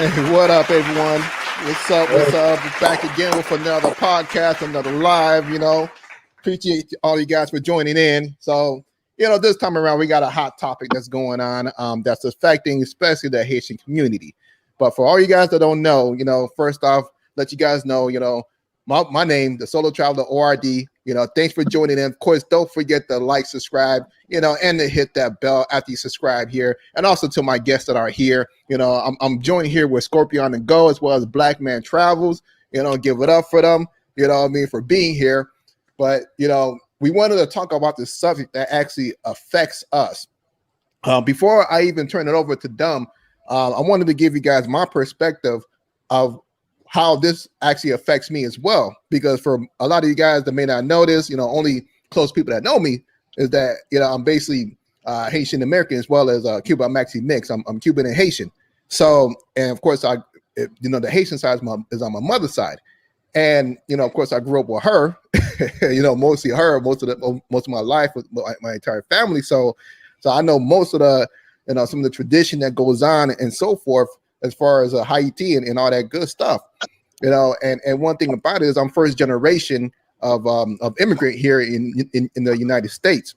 Hey, what up, everyone? What's up? What's up? We're back again with another podcast, another live. Appreciate all you guys for joining in. So, this time around, we got a hot topic that's going on that's affecting especially the Haitian community. But for all you guys that don't know, first off, let you guys know, my name, the Solo Traveler ORD. Thanks for joining in. Of course, don't forget to like, subscribe, and to hit that bell after you subscribe here. And also to my guests that are here, I'm joined here with Scorpio on the Go as well as Black Man Travels. Give it up for them, for being here. But, we wanted to talk about this subject that actually affects us. Before I even turn it over to Dumb, I wanted to give you guys my perspective of how this actually affects me as well, because for a lot of you guys that may not know this, only close people that know me is that, I'm basically Haitian American as well as Cuban. I'm actually mixed. I'm Cuban and Haitian. So, and of course, the Haitian side is on my mother's side. And, of course, I grew up with her, mostly her, most of my life with my entire family. So I know most of the, some of the tradition that goes on and so forth, as far as Haiti and all that good stuff, and one thing about it is I'm first generation of immigrant here in the United States,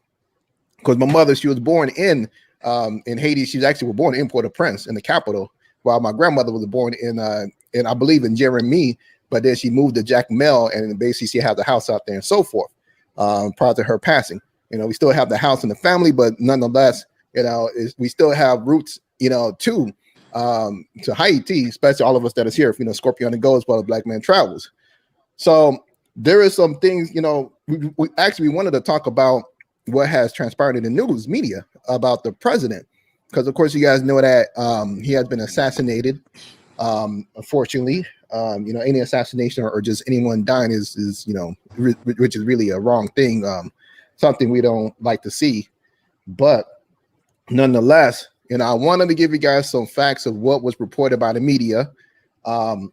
because my mother, she was born in Haiti. She actually was born in Port-au-Prince in the capital, while my grandmother was born in I believe in Jeremy, but then she moved to Jacmel, and basically she has a house out there and so forth. Prior to her passing, we still have the house in the family, but nonetheless, we still have roots, to Haiti, especially all of us that is here, Scorpio on the Go as well as Black Man Travels. So there is some things, we actually wanted to talk about what has transpired in the news media about the president, because of course you guys know that he has been assassinated. Unfortunately, any assassination or just anyone dying is which is really a wrong thing, something we don't like to see. But nonetheless, I wanted to give you guys some facts of what was reported by the media. One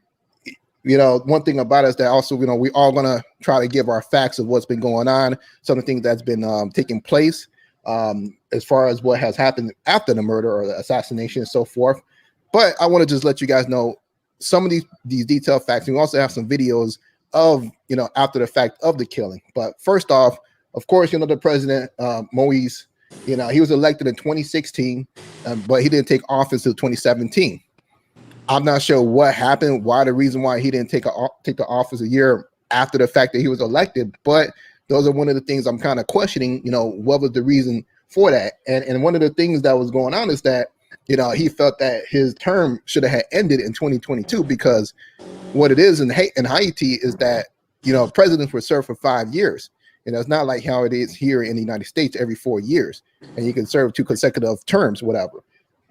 thing about it is that also, we all going to try to give our facts of what's been going on, some of the things that's been taking place as far as what has happened after the murder or the assassination and so forth. But I want to just let you guys know some of these detailed facts. We also have some videos of, after the fact of the killing. But first off, of course, the president, Moise, he was elected in 2016, but he didn't take office until 2017. I'm not sure what happened, why the reason why he didn't take the office a year after the fact that he was elected. But those are one of the things I'm kind of questioning, what was the reason for that? And one of the things that was going on is that, he felt that his term should have had ended in 2022, because what it is in Haiti is that, presidents were served for 5 years. It's not like how it is here in the United States every 4 years, and you can serve 2 consecutive terms, whatever.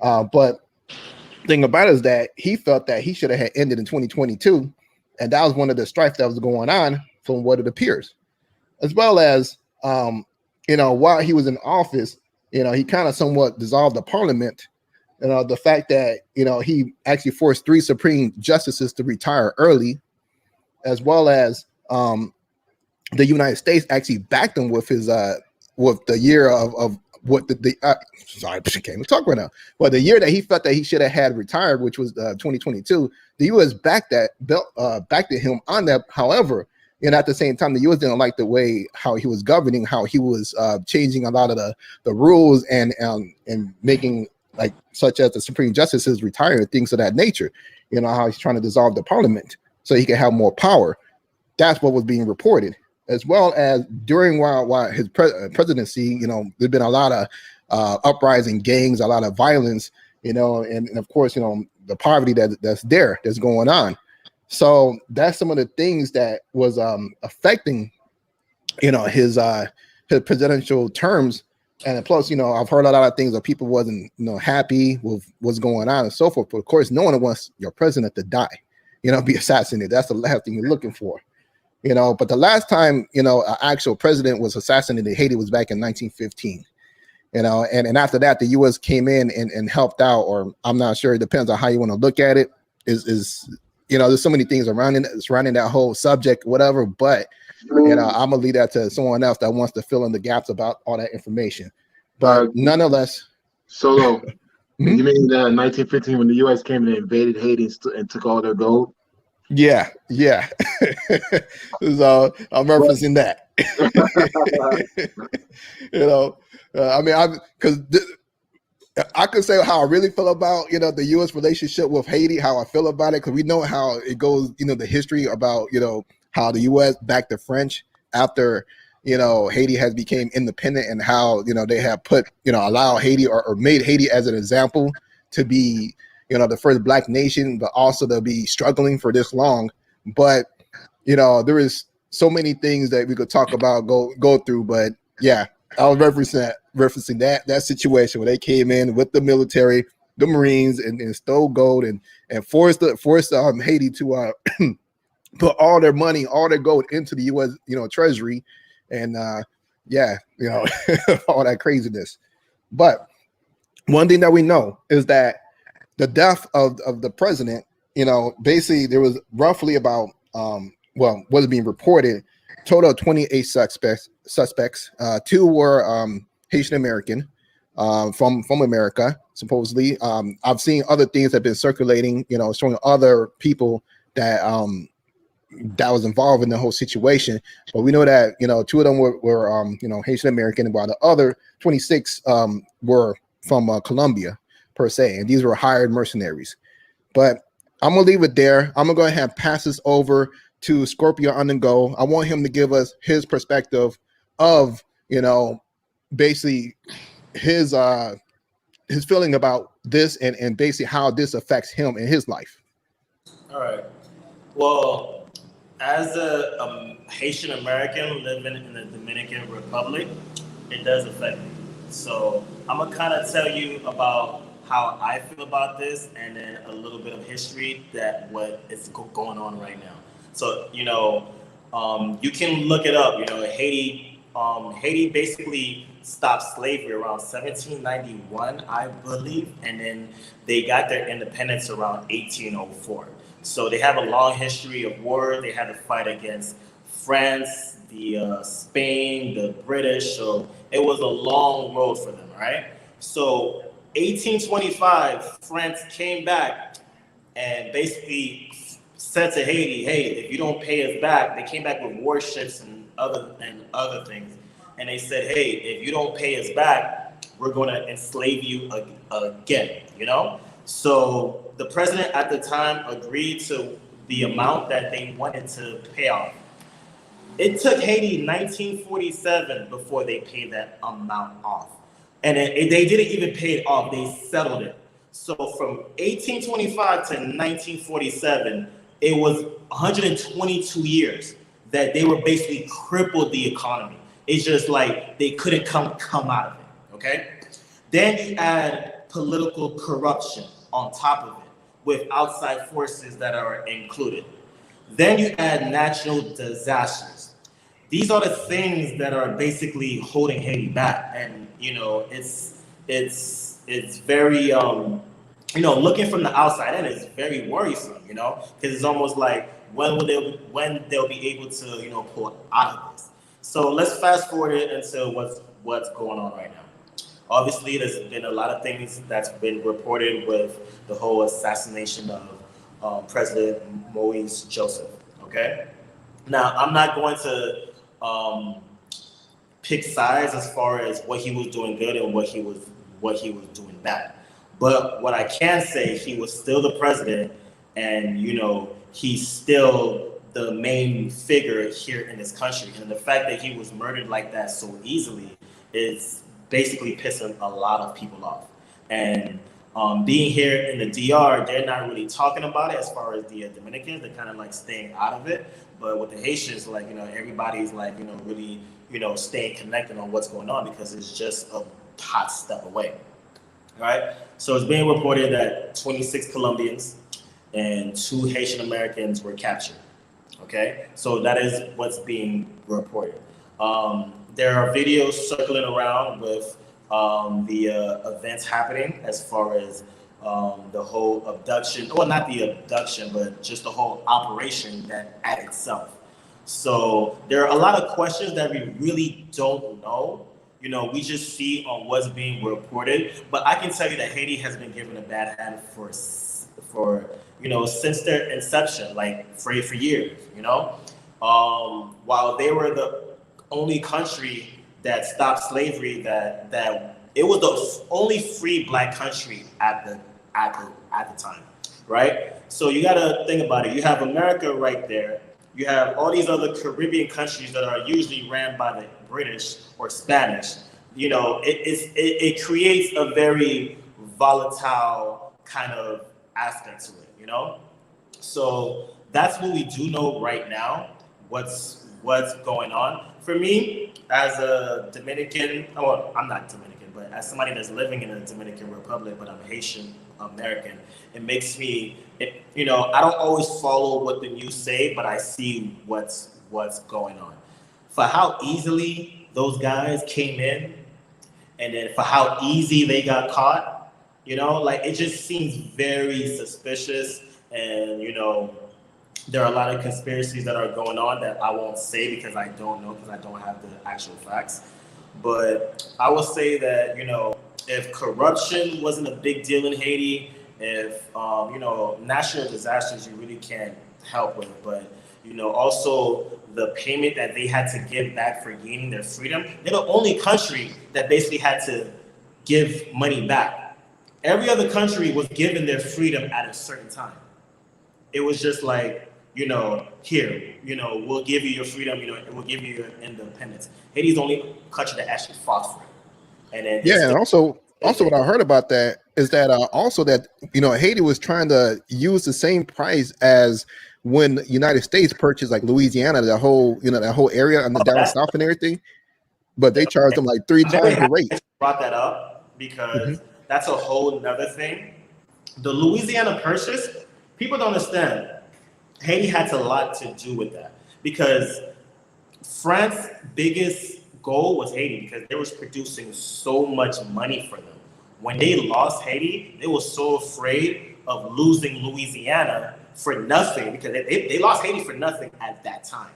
But the thing about it is that he felt that he should have had ended in 2022, and that was one of the strife that was going on from what it appears, as well as, while he was in office, he kind of somewhat dissolved the parliament. The fact that, he actually forced 3 Supreme Justices to retire early, as well as, the United States actually backed him with his with the year of what sorry, I can't even talk right now. But the year that he felt that he should have had retired, which was 2022, the U.S. backed him on that. However, at the same time, the U.S. didn't like the way how he was governing, how he was changing a lot of the rules and making, like, such as the Supreme Justices retiring, things of that nature. How he's trying to dissolve the parliament so he can have more power. That's what was being reported. As well as during while his presidency, there's been a lot of uprising, gangs, a lot of violence, and of course, the poverty that's going on. So that's some of the things that was affecting, his presidential terms. And plus, I've heard a lot of things that people wasn't, happy with what's going on and so forth. But of course, no one wants your president to die, be assassinated. That's the last thing you're looking for. But the last time, an actual president was assassinated in Haiti was back in 1915, and after that, the U.S. came in and helped out, or I'm not sure. It depends on how you want to look at it. There's so many things surrounding that whole subject, whatever. But, I'm going to leave that to someone else that wants to fill in the gaps about all that information. But nonetheless. Solo. You mean 1915 when the U.S. came and invaded Haiti and took all their gold? Yeah, yeah. So I'm But referencing that. You know, I mean, I could say how I really feel about the U.S. relationship with Haiti, how I feel about it, because we know how it goes. The history about how the U.S. backed the French after Haiti has became independent, and how they have put allow Haiti or made Haiti as an example to be the first black nation, but also to be struggling for this long. But there is so many things that we could talk about, go through. But yeah, I was referencing that situation where they came in with the military, the Marines, and stole gold and forced Haiti to put all their money, all their gold into the U.S. Treasury, and yeah, all that craziness. But one thing that we know is that the death of the president, basically there was roughly about was being reported, total of 28 suspects. Two were Haitian American from America, supposedly. I've seen other things that have been circulating, showing other people that was involved in the whole situation. But we know that two of them were Haitian American, while the other 26 were from Colombia per se, and these were hired mercenaries. But I'm gonna leave it there. I'm gonna go ahead and pass this over to Scorpio on the go. I want him to give us his perspective of basically his feeling about this, and basically how this affects him in his life. All right. Well, as a Haitian American living in the Dominican Republic, it does affect me. So I'm gonna kind of tell you about how I feel about this, and then a little bit of history that what is going on right now. So you can look it up. Haiti basically stopped slavery around 1791, I believe, and then they got their independence around 1804. So they have a long history of war. They had to fight against France, the Spain, the British. So it was a long road for them, right? So 1825, France came back and basically said to Haiti, "Hey, if you don't pay us back," they came back with warships and other things, and they said, "Hey, if you don't pay us back, we're going to enslave you again." So the president at the time agreed to the amount that they wanted to pay off. It took Haiti 1947 before they paid that amount off. And they didn't even pay it off, they settled it. So from 1825 to 1947, it was 122 years that they were basically crippled the economy. It's just like they couldn't come out of it, okay? Then you add political corruption on top of it with outside forces that are included. Then you add natural disasters. These are the things that are basically holding Haiti back, and it's very looking from the outside in, it's very worrisome, because it's almost like when they'll be able to pull out of this. So let's fast forward it into what's going on right now. Obviously, there's been a lot of things that's been reported with the whole assassination of President Moise Joseph. Okay, now I'm not going to pick sides as far as what he was doing good and what he was doing bad. But what I can say, he was still the president, and he's still the main figure here in this country. And the fact that he was murdered like that so easily is basically pissing a lot of people off. And being here in the DR, they're not really talking about it as far as the Dominicans. They're kind of like staying out of it. But with the Haitians, like, everybody's like, really, staying connected on what's going on, because it's just a hot step away. All right. So it's being reported that 26 Colombians and 2 Haitian Americans were captured. Okay. So that is what's being reported. There are videos circling around with the events happening as far as the whole abduction, well, not the abduction, but just the whole operation that at itself. So there are a lot of questions that we really don't know, we just see on what's being reported. But I can tell you that Haiti has been given a bad hand for since their inception, like for years. While they were the only country that stopped slavery, that it was the only free black country at the time, right? So you got to think about it. You have America right there. You have all these other Caribbean countries that are usually ran by the British or Spanish. It creates a very volatile kind of aspect to it. So that's what we do know right now. What's going on for me as a Dominican? Oh, I'm not Dominican, but as somebody that's living in the Dominican Republic, but I'm Haitian American. It makes me, I don't always follow what the news say, but I see what's going on. For how easily those guys came in, and then for how easy they got caught, it just seems very suspicious. And there are a lot of conspiracies that are going on that I won't say because I don't know, because I don't have the actual facts. But I will say that if corruption wasn't a big deal in Haiti, if national disasters you really can't help with, but also the payment that they had to give back for gaining their freedom, they're the only country that basically had to give money back. Every other country was given their freedom at a certain time. It was just like, here, we'll give you your freedom, and we'll give you your independence. Haiti's the only country that actually fought for it. And then and also what I heard about that is that also that Haiti was trying to use the same price as when the United States purchased like Louisiana, that whole that whole area and the down south and everything, but they charged them like 3 times the rate. Brought that up because that's a whole nother thing. The Louisiana purchase, people don't understand. Haiti had a lot to do with that because France's biggest goal was Haiti because they was producing so much money for them. When they lost Haiti, they were so afraid of losing Louisiana for nothing because they lost Haiti for nothing at that time.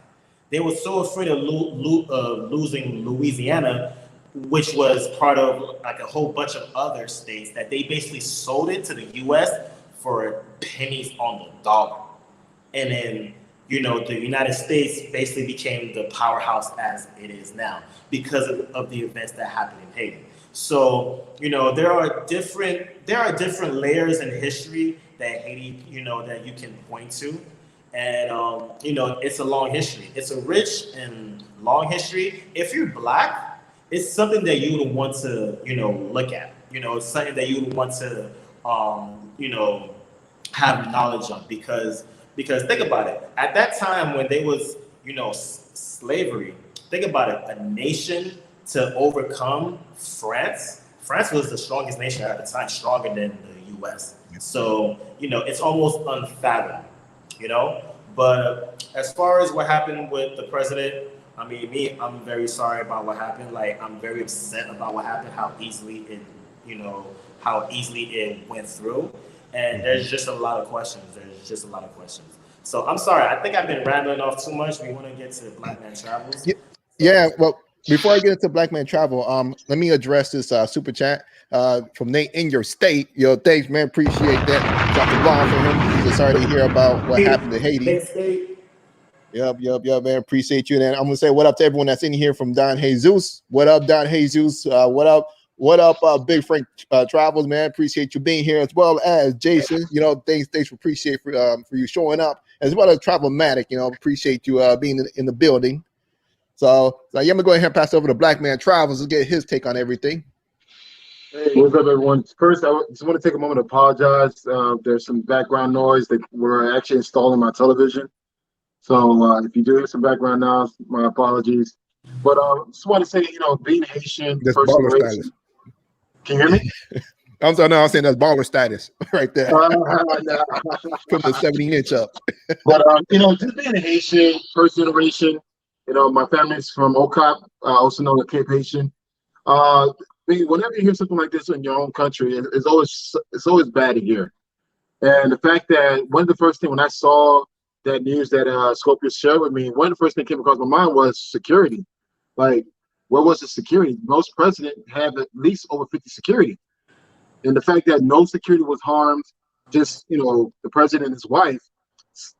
They were so afraid of losing Louisiana, which was part of like a whole bunch of other states, that they basically sold it to the U.S. for pennies on the dollar. And then, the United States basically became the powerhouse as it is now because of the events that happened in Haiti. So, there are different layers in history that Haiti, that you can point to. And, it's a long history. It's a rich and long history. If you're Black, it's something that you would want to, look at. It's something that you would want to, have knowledge of because think about it. At that time when there was, slavery, think about it. A nation to overcome France. France was the strongest nation at the time, stronger than the U.S. So, it's almost unfathomable, But as far as what happened with the president, I mean, I'm very sorry about what happened. Like, I'm very upset about what happened, how easily it went through. And there's just a lot of questions. So I'm sorry. I think I've been rambling off too much. We want to get to Black Man Travels. Yeah. Well, before I get into Black Man Travel, let me address this super chat from Nate in your state. Yo, thanks, man. Appreciate that. Drop the bomb for him. He's sorry to hear about what happened to Haiti. Yep, man. Appreciate you. And I'm gonna say what up to everyone that's in here from Don Jesus. What up, Don Jesus? What up, Big Frank Travels, man? Appreciate you being here, as well as Jason. Thanks for you showing up, as well as Travelmatic. Appreciate you being in the building. So yeah, I'm gonna go ahead and pass over to Black Man Travels and get his take on everything. Hey, what's up, everyone? First, I just want to take a moment to apologize. There's some background noise that we're actually installing my television. So if you do hear some background noise, my apologies. But just want to say, being Haitian, That's first baller generation. status. Can you hear me? I'm sorry, no, I'm saying that's baller status right there. Nah. Put the 70-inch up. But just being a Haitian, first generation. My family's from Okap, also known as Cape Haitian. Whenever you hear something like this in your own country, it's always bad to hear. And the fact that one of the first things when I saw that news that Scorpio shared with me, one of the first things that came across my mind was security. Like, where was the security? Most presidents have at least over 50 security. And the fact that no security was harmed, just, the president and his wife,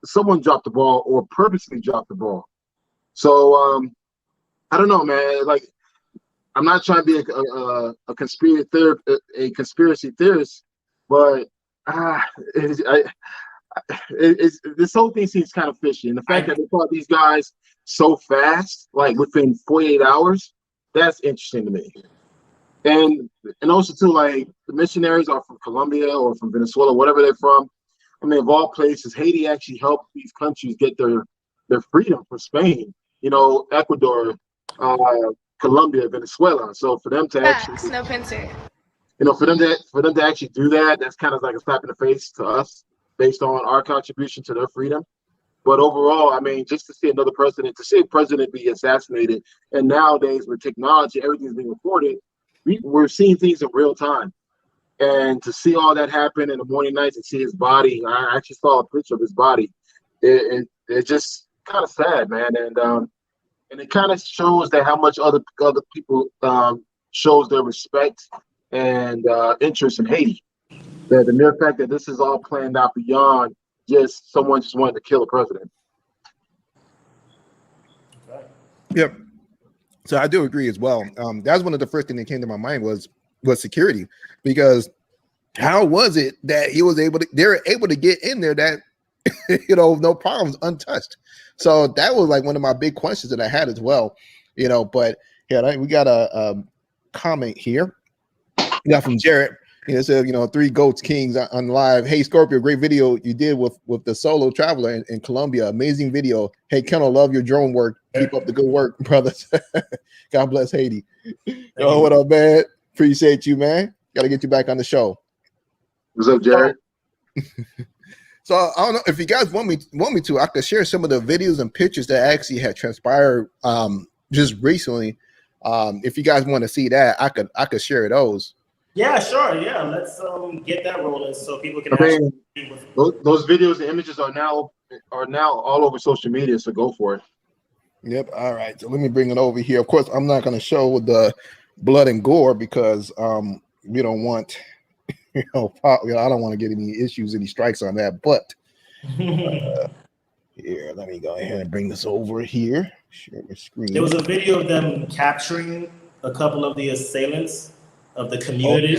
someone dropped the ball or purposely dropped the ball. So I don't know, man. Like, I'm not trying to be a conspiracy theorist, but this whole thing seems kind of fishy. And the fact that they caught these guys so fast, like within 48 hours, that's interesting to me. And also too, like, the missionaries are from Colombia or from Venezuela, whatever they're from. I mean, of all places, Haiti actually helped these countries get their freedom from Spain. Ecuador, Colombia, Venezuela. So for them to actually, no pincer. For them to actually do that, that's kind of like a slap in the face to us based on our contribution to their freedom. But overall, I mean, just to see a president be assassinated, and nowadays with technology, everything's being recorded. We're seeing things in real time, and to see all that happen in the morning nights and see his body, I actually saw a picture of his body. It's just kind of sad, man, and it kind of shows that how much other people shows their respect and interest in Haiti. The mere fact that this is all planned out beyond just someone just wanting to kill a president. Yep. So I do agree as well. That's one of the first things that came to my mind was security, because how was it that they were able to get in there that no problems, untouched? So that was like one of my big questions that I had as well. But yeah, we got a comment here. We got from Jared. It said, 3 Goats Kings on live. Hey, Scorpio, great video you did with the solo traveler in Colombia. Amazing video. Hey, Kendall, love your drone work. Keep up the good work, brothers. God bless Haiti. What up, man? Appreciate you, man. Got to get you back on the show. What's up, Jared? So I don't know if you guys want me to. I could share some of the videos and pictures that actually had transpired just recently. If you guys want to see that, I could share those. Yeah, sure. Yeah, let's get that rolling so people can. Those videos and images are now all over social media. So go for it. Yep. All right. So let me bring it over here. Of course, I'm not going to show the blood and gore because we don't want, I don't want to get any issues, any strikes on that. But here, let me go ahead and bring this over here. Share my screen. There was a video of them capturing a couple of the assailants of the community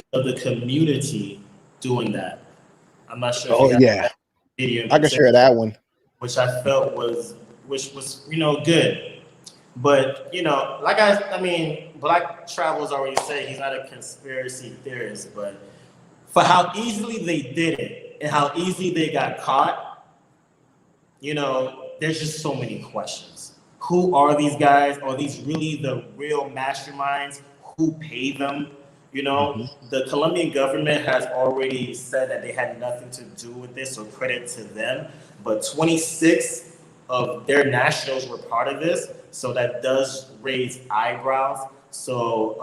doing that. I'm not sure. Oh yeah, video I can share that one, which I felt was good, but I mean, Black Travel's already said he's not a conspiracy theorist, but for how easily they did it and how easily they got caught, there's just so many questions. Who are these guys? Are these really the real masterminds? Who paid them? The Colombian government has already said that they had nothing to do with this, so credit to them. But 26 of their nationals were part of this, so that does raise eyebrows. So,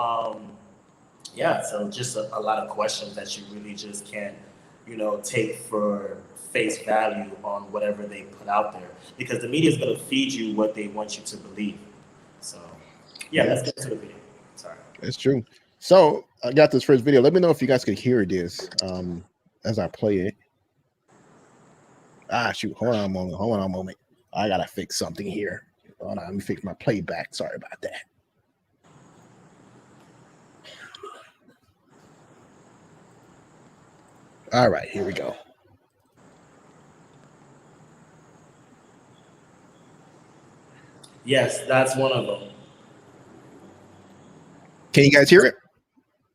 so just a lot of questions that you really just can't, take for face value on whatever they put out there, because the media is going to feed you what they want you to believe. So, let's get to the video. Sorry. That's true. So I got this first video. Let me know if you guys could hear this as I play it. Shoot. Hold on a moment. I got to fix something here. Hold on. Let me fix my playback. Sorry about that. All right. Here we go. Yes, that's one of them. Can you guys hear it?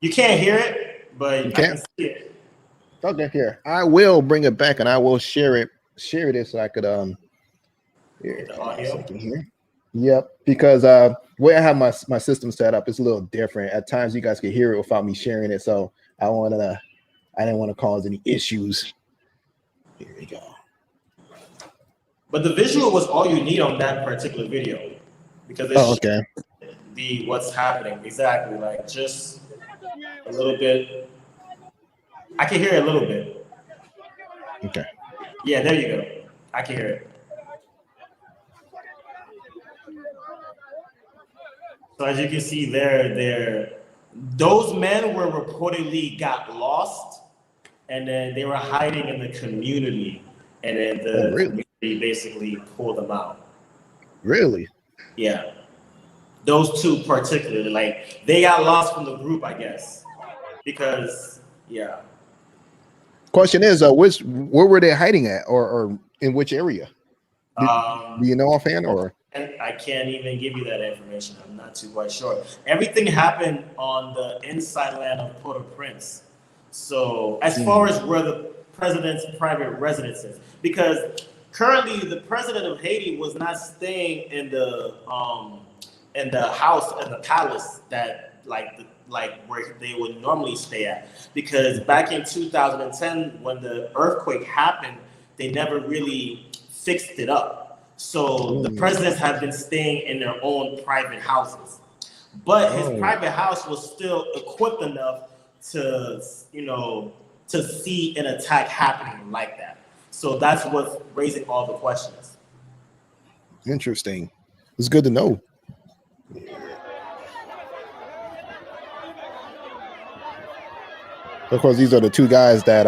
You can't hear it, but you can see it. Okay, here. I will bring it back and I will share it so I could here. Yep, because way I have my system set up is a little different. At times you guys can hear it without me sharing it, so I didn't want to cause any issues. Here we go. But the visual was all you need on that particular video, because it's what's happening exactly, like just a little bit. I can hear it a little bit. Okay. Yeah, there you go. I can hear it. So as you can see there, those men were reportedly got lost, and then they were hiding in the community, and then the really? community basically pulled them out. Really? Yeah, those two particularly, like they got lost from the group, I guess, because yeah. Question is, where were they hiding at, or in which area? Do you know offhand, or? And I can't even give you that information. I'm not too quite sure. Everything happened on the inside land of Port-au-Prince. So as far as where the president's private residence is, because currently the president of Haiti was not staying in the house in the palace that like where they would normally stay at, because back in 2010 when the earthquake happened, they never really fixed it up. So the presidents have been staying in their own private houses, but his private house was still equipped enough to, to see an attack happening like that. So that's what's raising all the questions. Interesting. It's good to know. Of course, these are the two guys that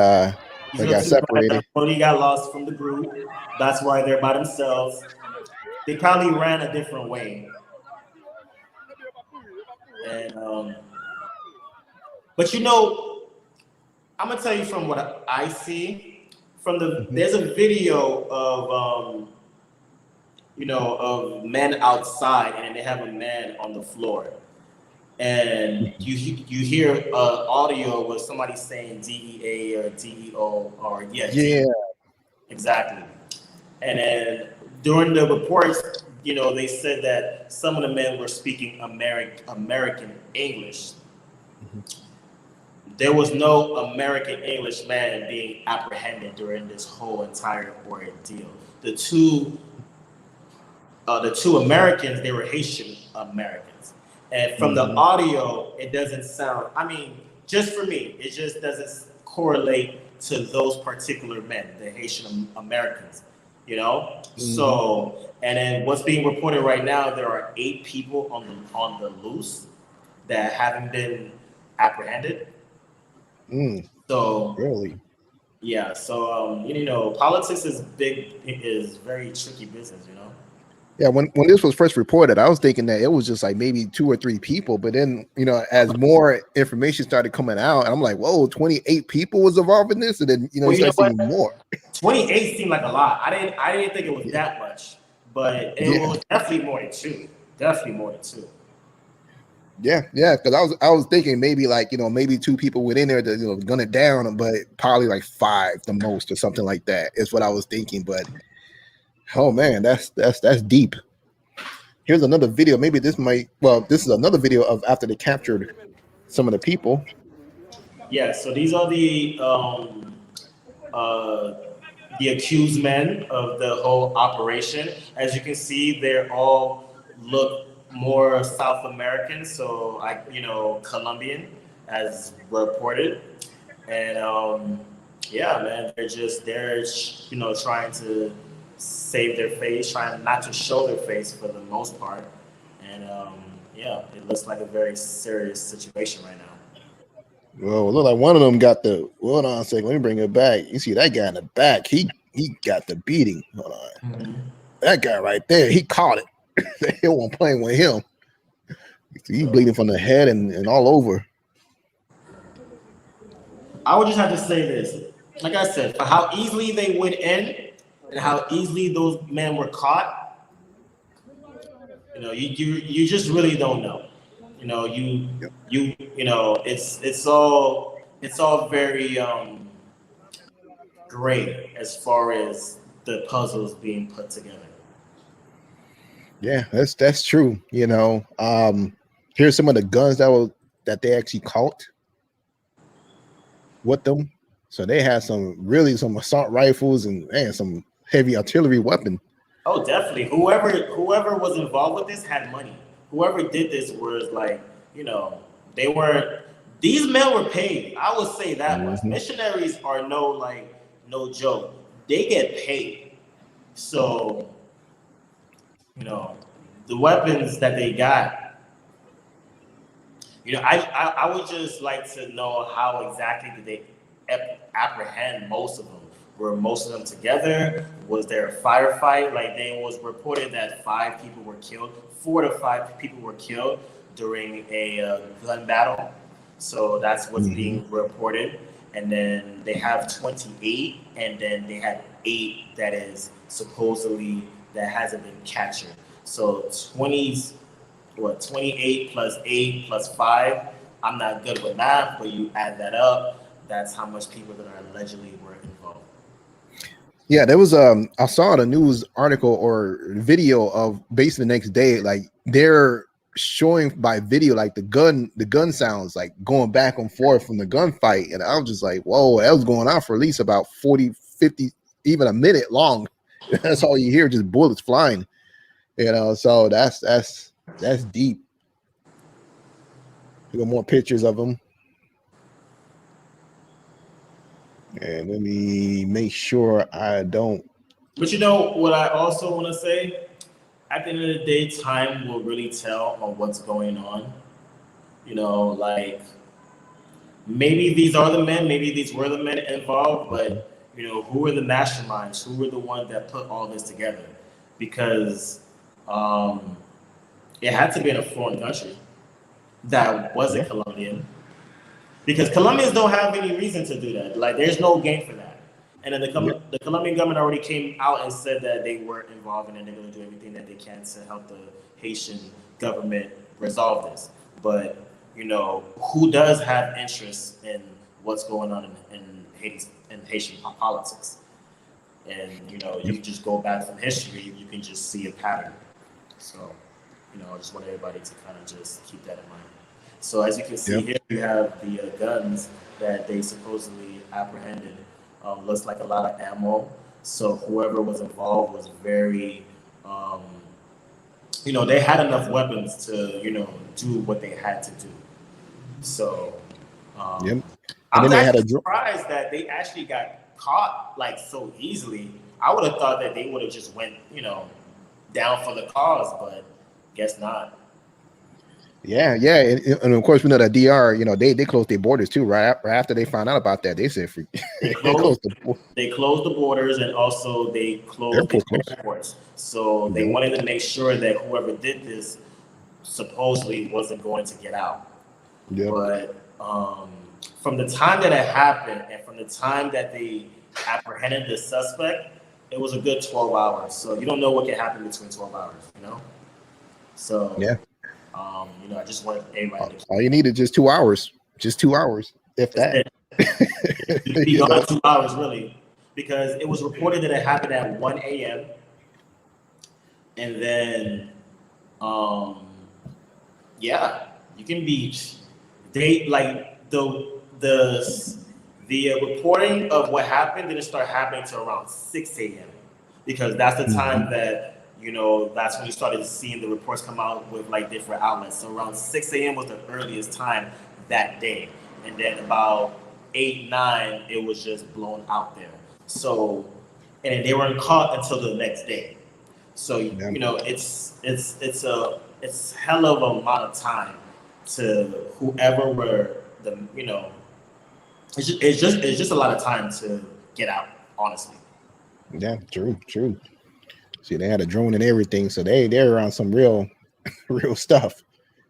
got separated. He got lost from the group. That's why they're by themselves. They probably ran a different way. And but I'm gonna tell you from what I see from the there's a video of of men outside, and they have a man on the floor, and you hear audio with somebody saying DEA or DEO or yeah, exactly. And then during the reports, they said that some of the men were speaking American English. There was no American English man being apprehended during this whole entire ordeal. The two Americans, they were Haitian Americans. And from the audio, it doesn't sound, just for me, it just doesn't correlate to those particular men, the Haitian Americans, So, and then what's being reported right now, there are 8 people on the loose that haven't been apprehended. So, really? Yeah, so, politics is very tricky business, Yeah, when this was first reported, I was thinking that it was just like maybe 2 or 3 people, but then as more information started coming out, and I'm like, whoa, 28 people was involved in this, and then you start seeing more. 28 seemed like a lot. I didn't think it was that much, but it was definitely more than 2. Definitely more than 2. Yeah, because I was thinking maybe maybe 2 people went in there to gun it down, but probably like 5 the most or something like that is what I was thinking, but. Oh man, that's deep. Here's another video. Maybe this is another video of after they captured some of the people. Yeah, so these are the accused men of the whole operation. As you can see, they all look more South American, so Colombian, as reported. And yeah, man, they're trying to save their face, trying not to show their face for the most part. And it looks like a very serious situation right now. Well, it looked like one of them got hold on a second, let me bring it back. You see that guy in the back, he got the beating. Hold on. That guy right there, he caught it. He wasn't playing with him. He's bleeding from the head and all over. I would just have to say this. Like I said, for how easily they went in and how easily those men were caught, you just really don't know. It's all very great as far as the puzzles being put together. Yeah, that's true. Here's some of the guns that they actually caught with them. So they had some assault rifles and some heavy artillery weapon. Oh, definitely. Whoever was involved with this had money. Whoever did this was these men were paid. I would say that much. Missionaries are no joke. They get paid. So, the weapons that they got, I would just like to know how exactly did they apprehend most of them? Were most of them together? Was there a firefight? Like, they was reported that 5 people were killed, 4 to 5 people were killed during a gun battle. So that's what's Hmm. being reported. And then they have 28, and then they had 8 that is supposedly that hasn't been captured. So 20s, what, 28 plus 8 plus 5. I'm not good with math, but you add that up, that's how much people that are allegedly were involved. Yeah, there was I saw the news article or video of basically the next day, like they're showing by video like the gun sounds like going back and forth from the gunfight. And I was just like, whoa, that was going on for at least about 40, 50, even a minute long. That's all you hear, just bullets flying. So that's deep. We got more pictures of them. And let me make sure I don't. But you know what I also want to say? At the end of the day, time will really tell on what's going on. Like, maybe these are the men, maybe these were the men involved, but who were the masterminds? Who were the ones that put all this together? Because um, it had to be in a foreign country that Yeah. wasn't Colombian. Because Colombians don't have any reason to do that. Like, there's no gain for that. And then Yeah. the Colombian government already came out and said that they weren't involved and they're going to do everything that they can to help the Haitian government resolve this. But who does have interest in what's going on in Haiti, in Haitian politics? And Yep. you just go back from history, you can just see a pattern. So, I just want everybody to kind of just keep that in mind. So as you can see Yep. here, you have the guns that they supposedly apprehended. Looks like a lot of ammo. So whoever was involved was very, um, they had enough weapons to, do what they had to do. So um, Yep. And I'm then they had actually a surprised that they actually got caught like so easily. I would have thought that they would have just went, down for the cause, but guess not. Yeah, yeah, and of course we know that DR, they closed their borders too. Right after they found out about that, they said They they closed closed the they closed the borders, and also they closed the airport closed. airports. So they Yep. wanted to make sure that whoever did this supposedly wasn't going to get out. Yep. But from the time that it happened and from the time that they apprehended the suspect, it was a good 12 hours. So you don't know what can happen between 12 hours. So, Yeah. I just wanted everybody to All you need is just 2 hours, if that's that. it. You could be you gone know. 2 hours, really, because it was reported that it happened at 1 a.m. And then, um, yeah, you can be they like the reporting of what happened didn't start happening till around 6 a.m. because that's the Mhm. time that that's when you started seeing the reports come out with like different outlets. So around 6 a.m. was the earliest time that day, and then about 8, 9, it was just blown out there. So, and then they weren't caught until the next day. So Yeah. it's hell of a amount of time to whoever were the it's just a lot of time to get out, honestly. Yeah, true, true. See, they had a drone and everything, so they're around some real real stuff.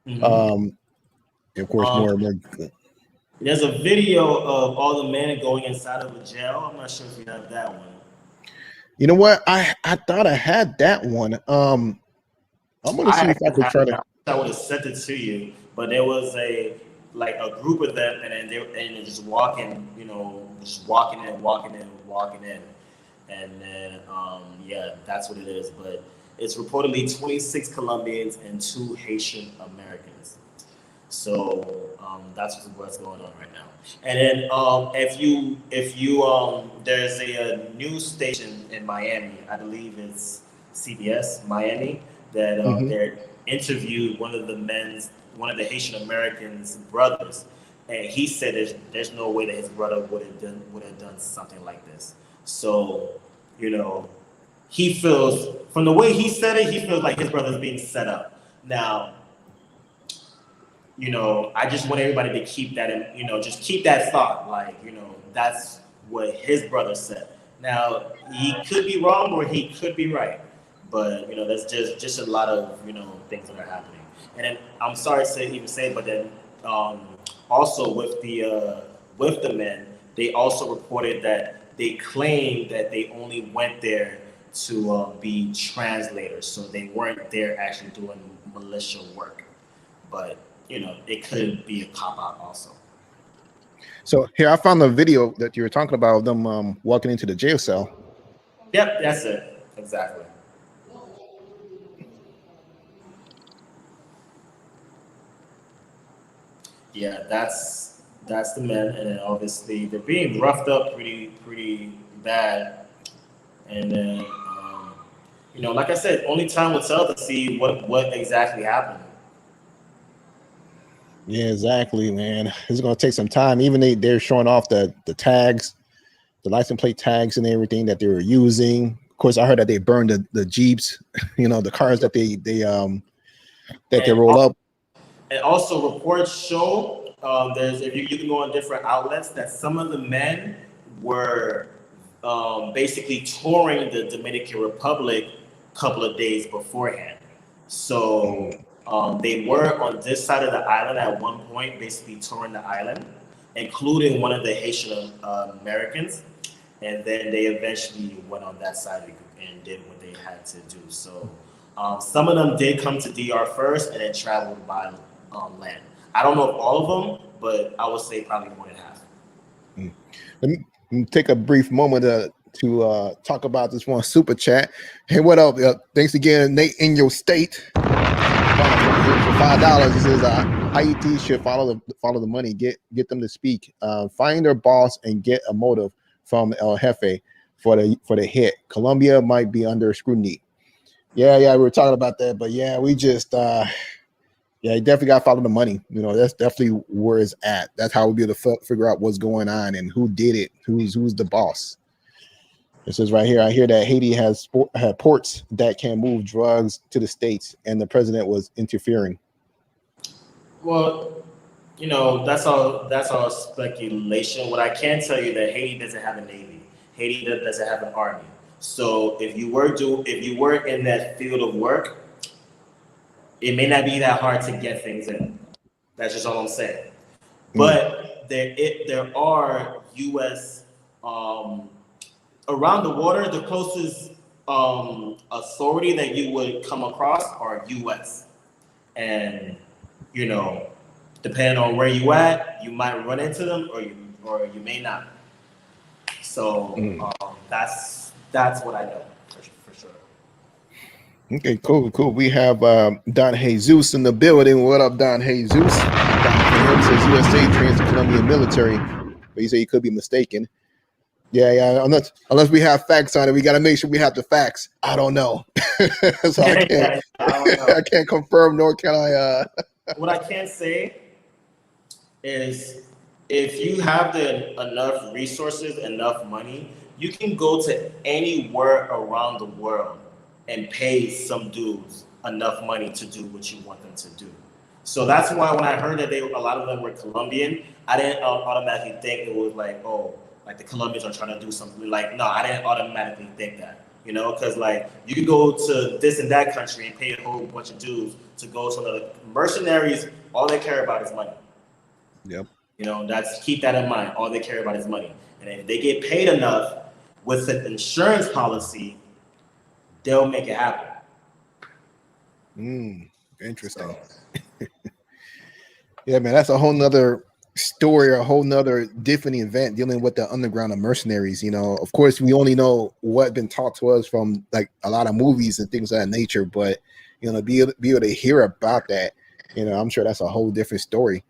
Hmm. Um, of course, Um, more. there's a video of all the men going inside of a jail. I'm not sure if you have that one. You know what? I thought I had that one. I'm gonna I see if I actually could have try it. to. I would have sent it to you, but there was a group of them, and then they're just walking, just walking in, and then yeah, that's what it is. But it's reportedly 26 Colombians and 2 Haitian Americans. So that's what's going on right now. And then if you there's a news station in Miami, I believe it's CBS Miami, that Mhm. they interviewed one of the Haitian Americans' brothers, and he said there's no way that his brother would have done something like this. So you know he feels from the way he said it, he feels like his brother's being set up. Now I just want everybody to keep that in, just keep that thought. Like, that's what his brother said. Now, he could be wrong or he could be right. But, that's just a lot of, things that are happening. And then I'm sorry to even say, but then also with the men, they also reported that they claimed that they only went there to be translators. So they weren't there actually doing militia work. But, it could be a cop-out also. So here I found the video that you were talking about them walking into the jail cell. Yep, that's it. Exactly. Yeah, that's the men, and then obviously they're being roughed up pretty bad. And then like I said, only time will tell to see what exactly happened. Yeah, exactly, man. It's gonna take some time. Even they're showing off the tags, the license plate tags and everything that they were using. Of course, I heard that they burned the Jeeps, the cars that they roll up. And also reports show if you can go on different outlets that some of the men were basically touring the Dominican Republic a couple of days beforehand. So they were on this side of the island at one point, basically touring the island, including one of the Haitian Americans. And then they eventually went on that side and did what they had to do. So some of them did come to DR first and then traveled by land. I don't know if all of them, but I would say probably more than half. Let me take a brief moment to talk about this one super chat. Hey, what up? Thanks again, Nate, in your state. For $5, it says Haiti should follow the money. Get them to speak. Find their boss and get a motive from El Jefe for the hit. Colombia might be under scrutiny. Yeah, we were talking about that, but yeah, we just you definitely got to follow the money. That's definitely where it's at. That's how we'll be able to figure out what's going on and who did it, who's the boss. It says right here, I hear that Haiti has ports that can move drugs to the States, and the president was interfering. Well, that's all speculation. What I can tell you that Haiti doesn't have a navy. Haiti doesn't have an army. So if you were in that field of work, it may not be that hard to get things in. That's just all I'm saying. But there are U.S. Around the water. The closest authority that you would come across are U.S. And depending on where you at, you might run into them or you may not. So that's what I know for sure. Okay, cool. We have Don Jesus in the building. What up, Don Jesus? Don says USA trains the Colombian military, but you say you could be mistaken. Yeah. Unless we have facts on it, we got to make sure we have the facts. I don't know, so I can't confirm nor can I. What I can say is, if you have enough resources, enough money, you can go to anywhere around the world and pay some dudes enough money to do what you want them to do. So that's why when I heard that a lot of them were Colombian, I didn't automatically think it was like, oh, like the Colombians are trying to do something. Like, no, I didn't automatically think that, because like you could go to this and that country and pay a whole bunch of dudes to go to another. Mercenaries, all they care about is money. Yep. Keep that in mind. All they care about is money. And if they get paid enough with an insurance policy, they'll make it happen. Interesting. Yeah, man, that's a whole nother story, or a whole nother different event dealing with the underground of mercenaries. Of course, we only know what's been taught to us from like a lot of movies and things of that nature, but be able to hear about that, I'm sure that's a whole different story.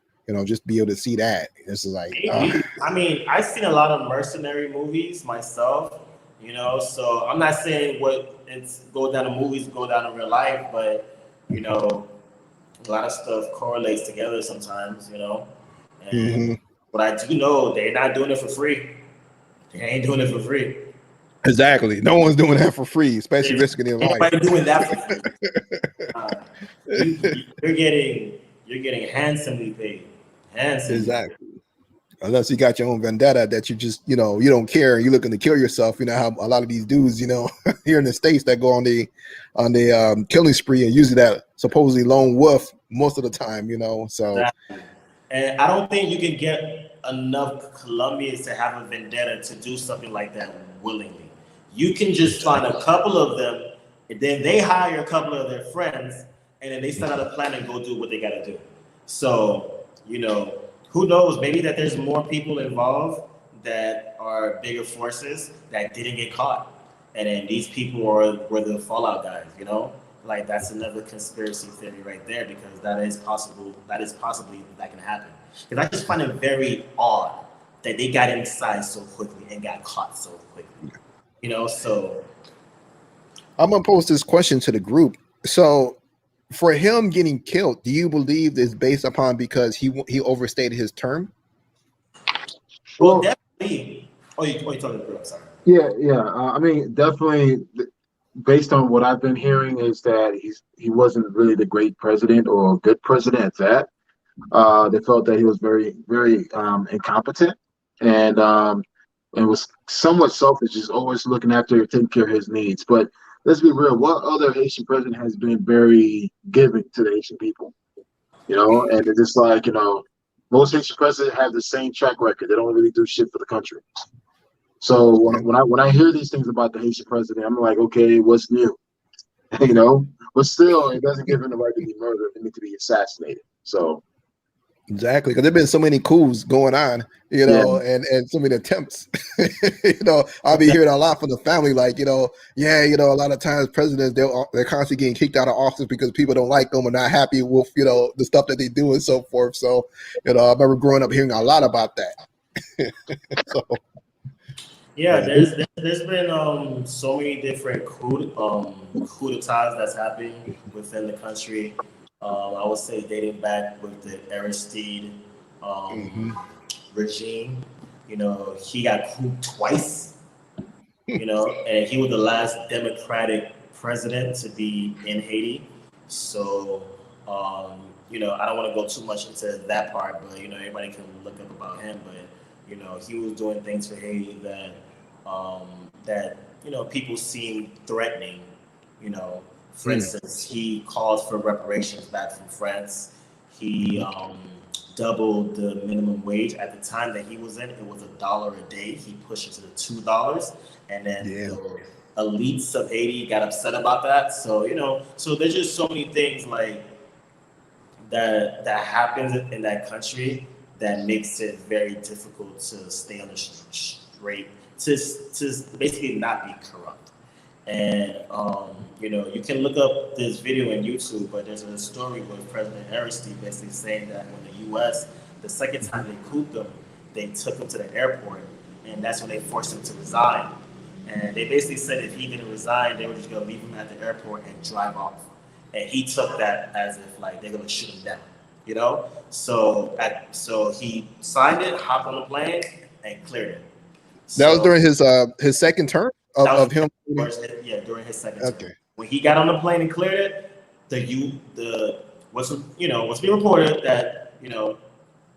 Just be able to see that. This is like, I mean, I've seen a lot of mercenary movies myself, so I'm not saying what it's go down to movies, go down to real life, but a lot of stuff correlates together sometimes, And what I do know, they're not doing it for free. They ain't doing it for free. Exactly. No one's doing that for free, especially risking their life. Nobody doing that for free. you're getting handsomely paid. Handsomely. Exactly. Unless you got your own vendetta that you just, you don't care and you're looking to kill yourself. You know how a lot of these dudes, here in the States that go on the killing spree, and usually that supposedly lone wolf most of the time, so. Exactly. And I don't think you can get enough Colombians to have a vendetta to do something like that willingly. You can just find a couple of them, and then they hire a couple of their friends, and then they set out a plan and go do what they got to do. So, who knows? Maybe that there's more people involved that are bigger forces that didn't get caught, and then these people were the fallout guys. Like that's another conspiracy theory right there, because that is possible. That is possibly that can happen. Because I just find it very odd that they got inside so quickly and got caught so quickly. So I'm gonna pose this question to the group. So, for him getting killed, do you believe it's based upon because he overstated his term? Well, definitely. You talking to the group? Sorry. Yeah. I mean, definitely. Based on what I've been hearing, is that he wasn't really the great president or a good president at that. They felt that he was very, very incompetent and was somewhat selfish, just always looking after taking care of his needs. But let's be real, what other Haitian president has been very giving to the Haitian people? And it's just like, most Haitian presidents have the same track record. They don't really do shit for the country. So when I hear these things about the Haitian president, I'm like, okay, what's new? But still, it doesn't give him the right to be murdered and to be assassinated. So exactly, because there've been so many coups going on, and so many attempts. I'll be hearing a lot from the family, like, a lot of times presidents they're constantly getting kicked out of office because people don't like them or not happy with the stuff that they do and so forth. So, I remember growing up hearing a lot about that. So. Yeah, there's been so many different coup d'etats that's happening within the country. I would say dating back with the Aristide regime. He got couped twice. And he was the last Democratic president to be in Haiti. So, I don't want to go too much into that part, but everybody can look up about him. But he was doing things for Haiti that people seem threatening. For instance, he called for reparations back from France. He doubled the minimum wage. At the time that he was in, it was $1 a day. He pushed it to the $2, and then the elites of Haiti got upset about that. So so there's just so many things like that happens in that country that makes it very difficult to stay on the straight, to basically not be corrupt. And you can look up this video on YouTube, but there's a story with President Aristide basically saying that when the U.S. the second time they couped him, they took him to the airport, and that's when they forced him to resign. And they basically said if he didn't resign, they were just gonna leave him at the airport and drive off. And he took that as if like they're gonna shoot him down. So he signed it, hopped on the plane, and cleared it. That was during his second term of him. During his second term. When he got on the plane and cleared it, what's being reported that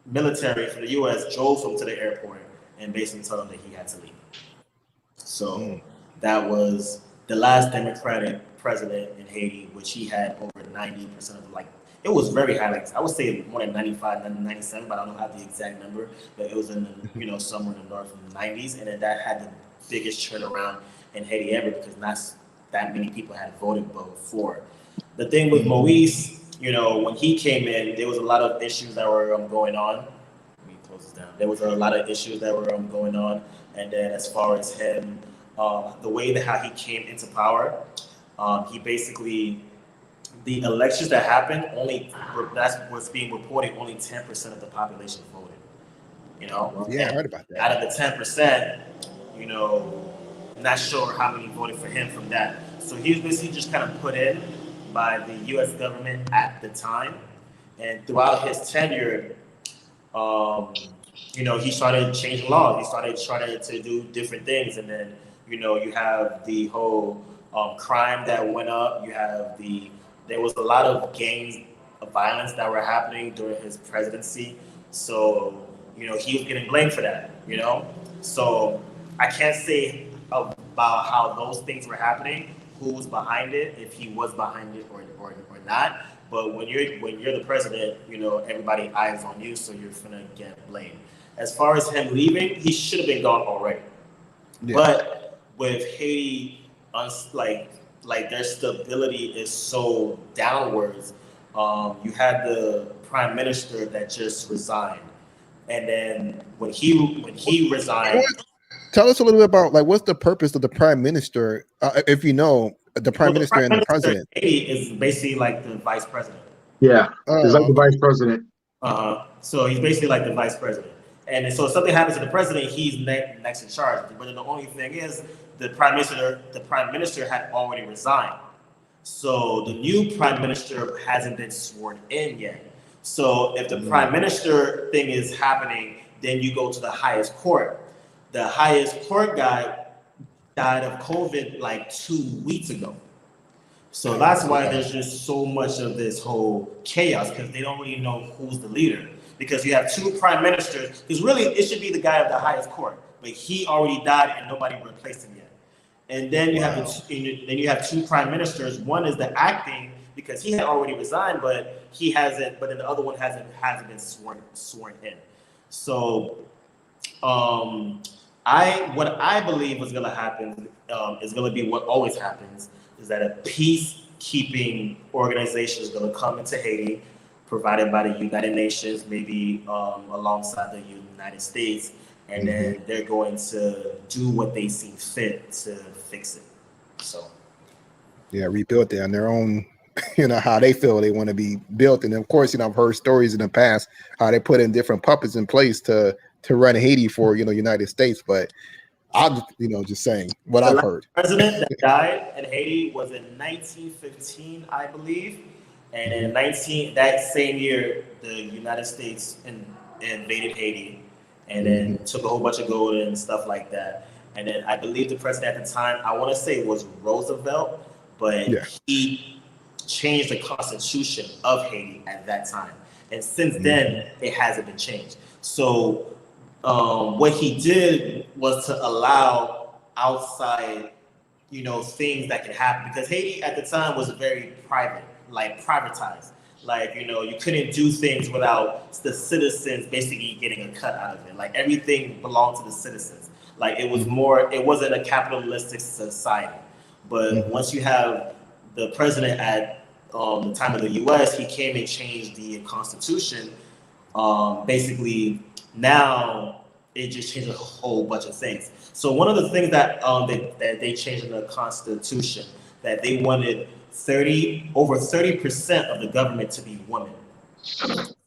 military from the U.S. drove him to the airport and basically told him that he had to leave. So that was the last Democratic president in Haiti, which he had over 90% of it was very high. Like I would say more than 95, 97, but I don't have the exact number. But it was in somewhere in the north in the 90s, and then that had the biggest turnaround in Haiti ever because not that many people had voted before. The thing with Moise, when he came in, there was a lot of issues that were going on. Let me close this down. There was a lot of issues that were going on, and then as far as him, the way that how he came into power, he basically. The elections that happened, that's what's being reported, only 10% of the population voted. Yeah, I heard about that. Out of the 10%, not sure how many voted for him from that. So he was basically just kind of put in by the U.S. government at the time. And throughout his tenure, he started changing laws. He started trying to do different things. And then, you have the whole crime that went up. You have there was a lot of gangs violence that were happening during his presidency. So, he was getting blamed for that, So I can't say about how those things were happening, who was behind it, if he was behind it or not. But when you're the president, everybody eyes on you, so you're gonna get blamed. As far as him leaving, he should have been gone already. Yeah. But with Haiti, like their stability is so downwards. You had the prime minister that just resigned, and then when he resigned. Tell us a little bit about what's the purpose of the prime minister, if you know the prime minister and the president. Haiti is basically like the vice president. Yeah, he's like the vice president. So he's basically like the vice president. And so if something happens to the president, he's next in charge. But then the only thing is, the prime minister had already resigned. So the new prime minister hasn't been sworn in yet. So if the prime minister thing is happening, then you go to the highest court. The highest court guy died of COVID like 2 weeks ago. So that's why there's just so much of this whole chaos, because they don't really know who's the leader. Because you have two prime ministers, because really it should be the guy of the highest court, but he already died and nobody replaced him yet. And then you have two prime ministers. One is the acting, because he had already resigned, but he hasn't. But then the other one hasn't been sworn in. So, what I believe is going to happen is going to be what always happens, is that a peacekeeping organization is going to come into Haiti, provided by the United Nations, maybe alongside the United States, and then they're going to do what they see fit to fix it. So, yeah, rebuild it on their own, how they feel they want to be built. And of course, I've heard stories in the past how they put in different puppets in place to run Haiti for, United States. But I'm, just saying what I've heard. The president that died in Haiti was in 1915, I believe. And in that same year, the United States invaded Haiti, and then took a whole bunch of gold and stuff like that. And then I believe the president at the time, I want to say it was Roosevelt, but he changed the constitution of Haiti at that time. And since then, it hasn't been changed. So what he did was to allow outside, things that could happen, because Haiti at the time was very privatized. You couldn't do things without the citizens basically getting a cut out of it. Like, everything belonged to the citizens. Like, it wasn't a capitalistic society. But once you have the president at the time of the US, he came and changed the constitution. Basically, now it just changed a whole bunch of things. So one of the things that they changed in the constitution, that they wanted over 30% of the government to be women.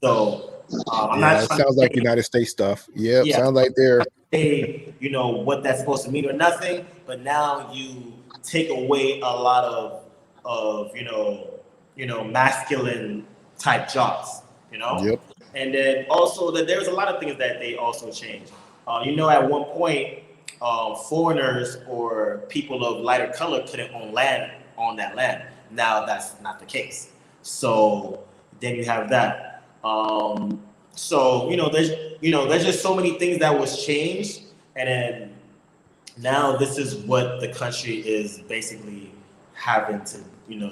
So it sounds like United States stuff. Yeah, sounds like they're what that's supposed to mean or nothing. But now you take away a lot of masculine type jobs. Yep. And then also that there's a lot of things that they also changed. At one point, foreigners or people of lighter color couldn't own land on that land. Now that's not the case. So then you have that. There's just so many things that was changed, and then now this is what the country is basically having to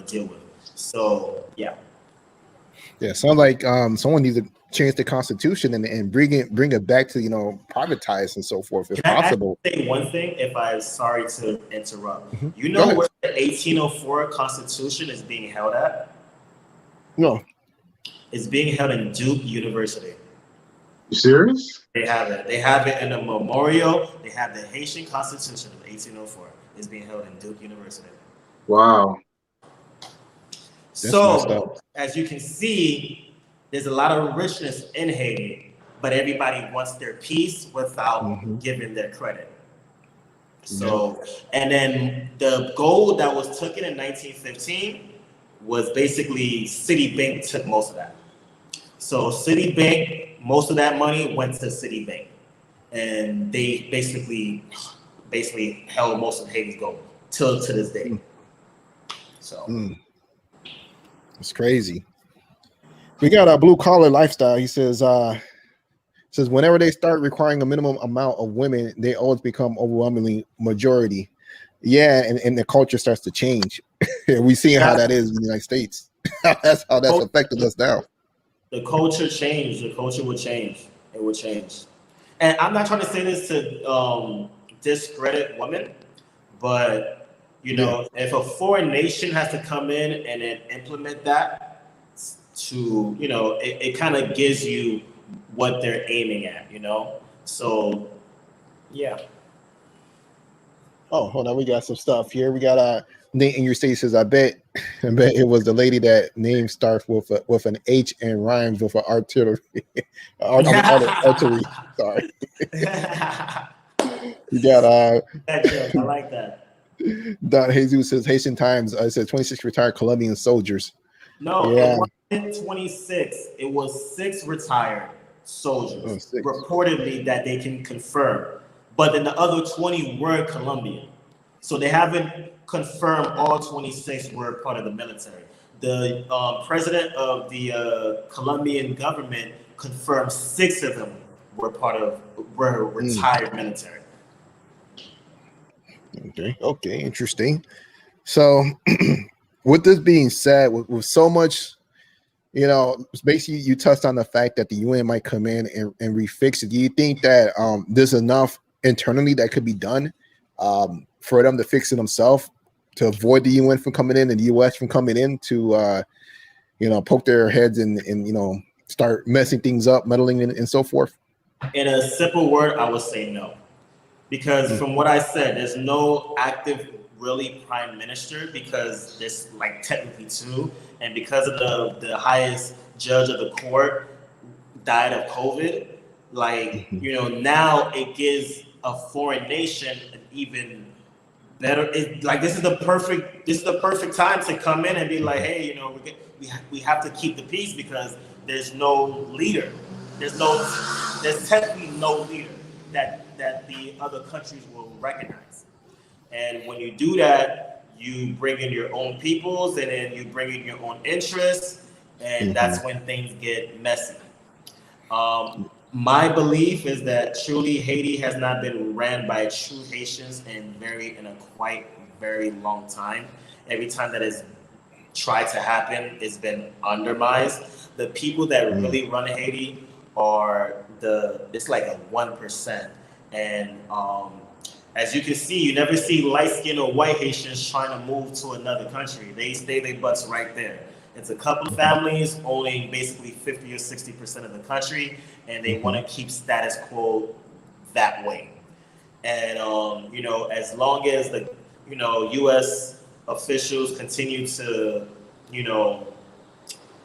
deal with. So yeah. Sounds like someone needs to change the constitution and bring it back to privatize and so forth if possible. Can I say one thing? If I'm sorry to interrupt, where the 1804 Constitution is being held at? No, it's being held in Duke University. You serious? They have it. They have it in a memorial. They have the Haitian Constitution of 1804. It's being held in Duke University. Wow. So, as you can see, there's a lot of richness in Haiti, but everybody wants their peace without giving their credit. So, and then the gold that was taken in 1915 was basically Citibank took most of that. So Citibank, most of that money went to Citibank, and they basically held most of Haiti's gold till to this day. So. It's crazy. We got a blue collar lifestyle. He says whenever they start requiring a minimum amount of women, they always become overwhelmingly majority. Yeah, and the culture starts to change. We seeing how that is in the United States. That's how that's affected us now. The culture changed. The culture will change. It will change. And I'm not trying to say this to discredit women, but you know, if a foreign nation has to come in and then implement that, to it kind of gives you what they're aiming at, So yeah. Oh, hold on. We got some stuff here. We got Nate in your state says, I bet it was the lady that name starts with an H and rhymes with an artillery. Artery. Sorry. You got I like that. Don Jesus says Haitian Times. I said 26 retired Colombian soldiers. No, it wasn't 26. It was 6 retired soldiers reportedly that they can confirm. But then the other 20 were Colombian. So they haven't confirmed all 26 were part of the military. The president of the Colombian government confirmed 6 of them were retired military. Okay, interesting. So with this being said, with so much, basically you touched on the fact that the UN might come in and refix it. Do you think that there's enough internally that could be done for them to fix it themselves, to avoid the UN from coming in and the US from coming in to poke their heads and start messing things up, meddling and so forth? In a simple word, I would say no. Because from what I said, there's no active really prime minister, because there's like technically 2, and because of the highest judge of the court died of COVID, now it gives a foreign nation an even better. This is the perfect time to come in and be like, hey, we have to keep the peace, because there's no leader. There's technically no leader that the other countries will recognize. And when you do that, you bring in your own peoples, and then you bring in your own interests, and that's when things get messy. My belief is that truly Haiti has not been ran by true Haitians in a quite very long time. Every time that has tried to happen, it's been undermined. The people that really run Haiti are it's like a 1%. And as you can see, you never see light-skinned or white Haitians trying to move to another country. They stay their butts right there. It's a couple of families owning basically 50 or 60% of the country, and they want to keep status quo that way. And as long as the U.S. officials continue to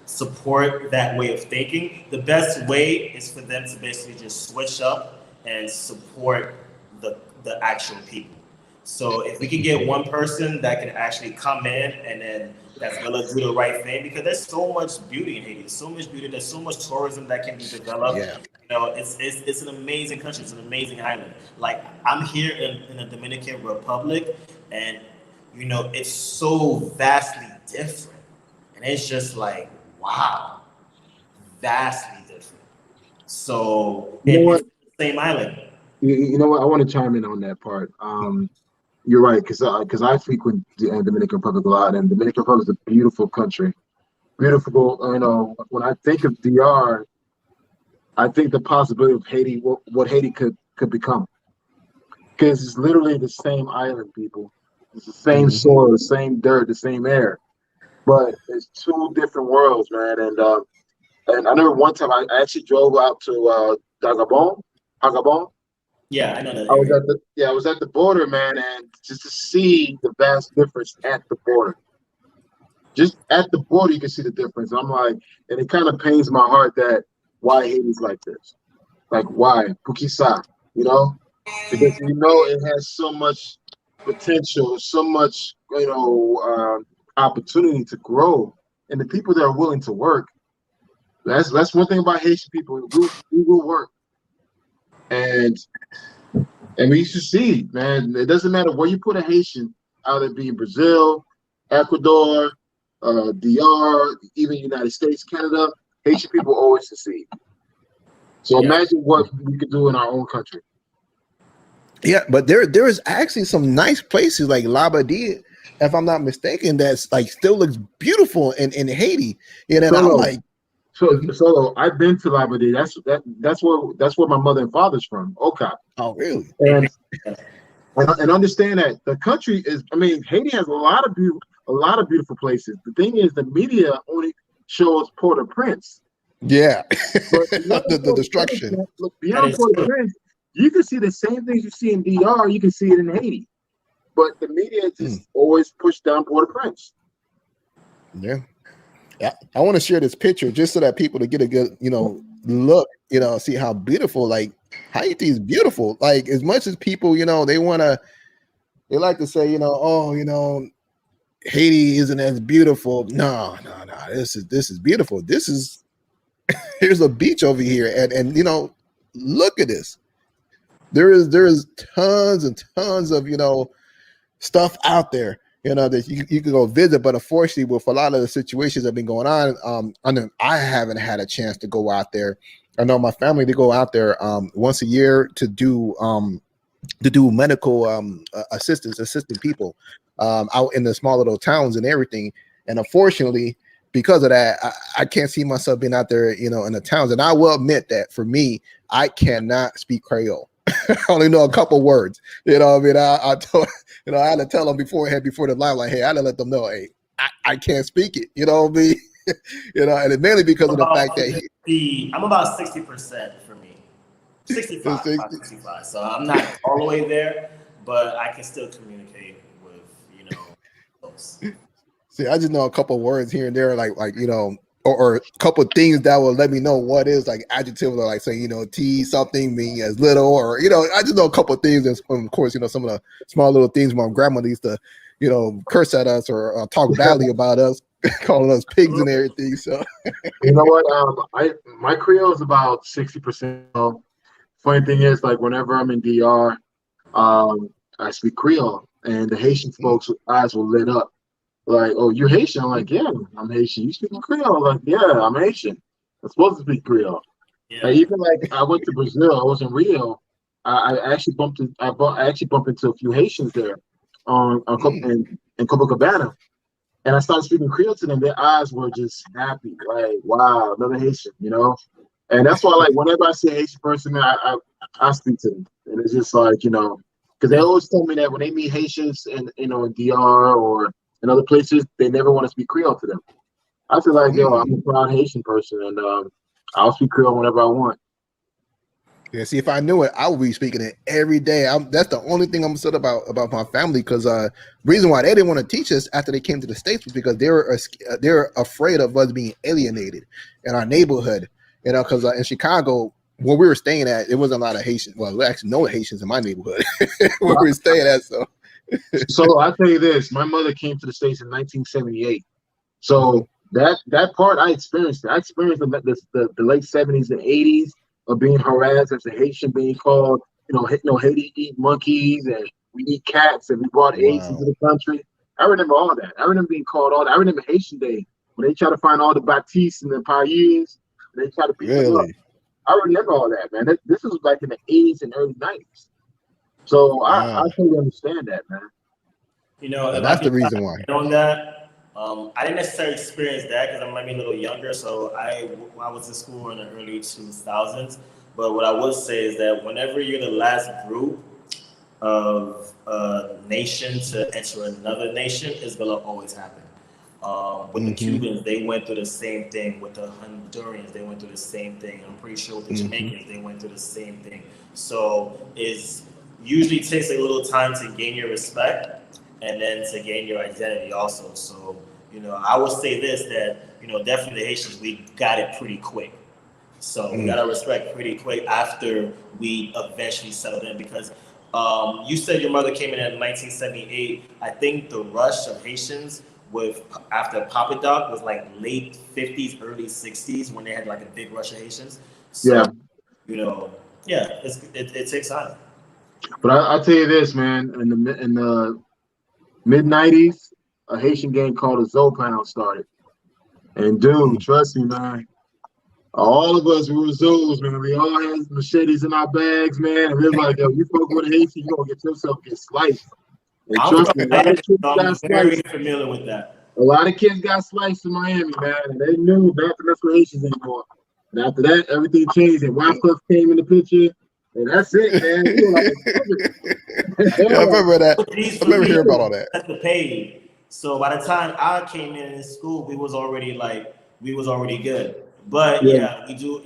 support that way of thinking, the best way is for them to basically just switch up and support the actual people. So if we can get one person that can actually come in and then that's gonna do the right thing, because there's so much beauty in Haiti, so much beauty, there's so much tourism that can be developed. It's an amazing country, it's an amazing island. Like, I'm here in the Dominican Republic, and it's so vastly different, and it's just like, wow, vastly different. So it's the same island. You know what? I want to chime in on that part. You're right, because I frequent the Dominican Republic a lot, and Dominican Republic is a beautiful country. Beautiful. When I think of DR, I think the possibility of Haiti, what Haiti could become, because it's literally the same island, people. It's the same soil, the same dirt, the same air, but it's 2 different worlds, man. And I remember one time I actually drove out to Dagabon. Yeah, I know that. I was at the border, man, and just to see the vast difference at the border. Just at the border, you can see the difference. I'm like, and it kind of pains my heart that why Haiti's like this. Like, why? Pukisa, because it has so much potential, so much, opportunity to grow, and the people that are willing to work. That's one thing about Haitian people. We will work. And we used to see, man, it doesn't matter where you put a Haitian, either it be in Brazil, Ecuador, DR, even United States, Canada, Haitian people always succeed. So imagine what we could do in our own country. Yeah, but there is actually some nice places like Labadie, if I'm not mistaken, that's like still looks beautiful in Haiti. You know, and I'm like, so I've been to Labadie. That's where my mother and father's from, Okap. oh really? And understand that the country is. I mean, Haiti has a lot of beautiful places. The thing is, the media only shows Port-au-Prince. Yeah, But the destruction. Beyond Port-au-Prince, you can see the same things you see in DR. You can see it in Haiti, but the media just always push down Port-au-Prince. Yeah, I want to share this picture just so that people to get a good, look, see how beautiful. Like Haiti is beautiful. Like as much as people, they like to say, Haiti isn't as beautiful. No. This is beautiful. This is here's a beach over here, and look at this. There is tons and tons of stuff out there that you can go visit, but unfortunately with a lot of the situations that have been going on, I haven't had a chance to go out there. I know my family, they go out there once a year to do medical assisting people out in the small little towns and everything. And unfortunately, because of that, I can't see myself being out there, in the towns. And I will admit that for me, I cannot speak Creole. I only know a couple words. I mean, I told, I had to tell them before the live, like, hey, I had to let them know, hey, I can't speak it. You know what I mean? And it's mainly because of the fact that I'm about 60% for me, 65, 65. So I'm not all the way there, but I can still communicate with folks. See, I just know a couple words here and there, like or a couple of things that will let me know what is like adjective, or like say, T something meaning as little, or I just know a couple of things. And of course, some of the small little things my grandma used to, curse at us or talk badly about us, calling us pigs and everything. So you know what? My Creole is about 60%. Funny thing is, like whenever I'm in DR, I speak Creole, and the Haitian folks' eyes will lit up. Like, oh, you're Haitian? I'm like, yeah, I'm Haitian. You speak Creole? I'm like, yeah, I'm Haitian. I'm supposed to speak Creole. Yeah. Like, even like I went to Brazil. I was in Rio. I actually bumped into a few Haitians there in Copacabana, and I started speaking Creole to them. Their eyes were just happy, like, wow, another Haitian, And that's why, like, whenever I see a Haitian person, I speak to them, and it's just like, because they always tell me that when they meet Haitians in DR or in other places, they never want to speak Creole to them. I feel like, I'm a proud Haitian person, and I'll speak Creole whenever I want. Yeah, see, if I knew it, I would be speaking it every day. That's the only thing I'm upset about my family, because reason why they didn't want to teach us after they came to the States was because they're afraid of us being alienated in our neighborhood. Because in Chicago, where we were staying at, it wasn't a lot of Haitians. Well, actually, no Haitians in my neighborhood where we were staying at. So I'll tell you this: my mother came to the States in 1978. So that part I experienced. I experienced the late 70s and 80s of being harassed as a Haitian, being called, Haiti eat monkeys and we eat cats and we brought AIDS into the country. I remember all that. I remember being called all that. I remember Haitian Day when they try to find all the Baptistes and the Payers and they try to beat them up. I remember all that, man. This was like in the 80s and early 90s. So I totally understand that, man. That's the reason why. On that, I didn't necessarily experience that because I might be a little younger. So I was in school in the early 2000s. But what I would say is that whenever you're the last group of a nation to enter another nation, it's gonna always happen. With the Cubans, they went through the same thing. With the Hondurans, they went through the same thing. I'm pretty sure with the Jamaicans, they went through the same thing. So it's usually takes a little time to gain your respect and then to gain your identity also. So, I would say this, that, definitely the Haitians, we got it pretty quick. So we got our respect pretty quick after we eventually settled in, because you said your mother came in 1978. I think the rush of Haitians after Papa Doc was like late 50s, early 60s when they had like a big rush of Haitians. So, it takes time. But I'll tell you this, man. In the mid 90s, a Haitian gang called the Zopound started. And dude, trust me, man, All of us, we were Zulus, man. We all had machetes in our bags, man. And it was like, yo, you fuck with Haiti, you gonna get sliced. And I'm trust from me, a lot Miami, of kids so I'm got very sliced. familiar with that. A lot of kids got sliced in Miami, man. And they knew not to mess with Haitians anymore. And after that, everything changed. And Wycliffe came in the picture. And that's it, man. We were like, Yeah, I remember that. I remember hearing about all that. At the paid. So by the time I came in school, we was already good. But yeah. yeah, we do,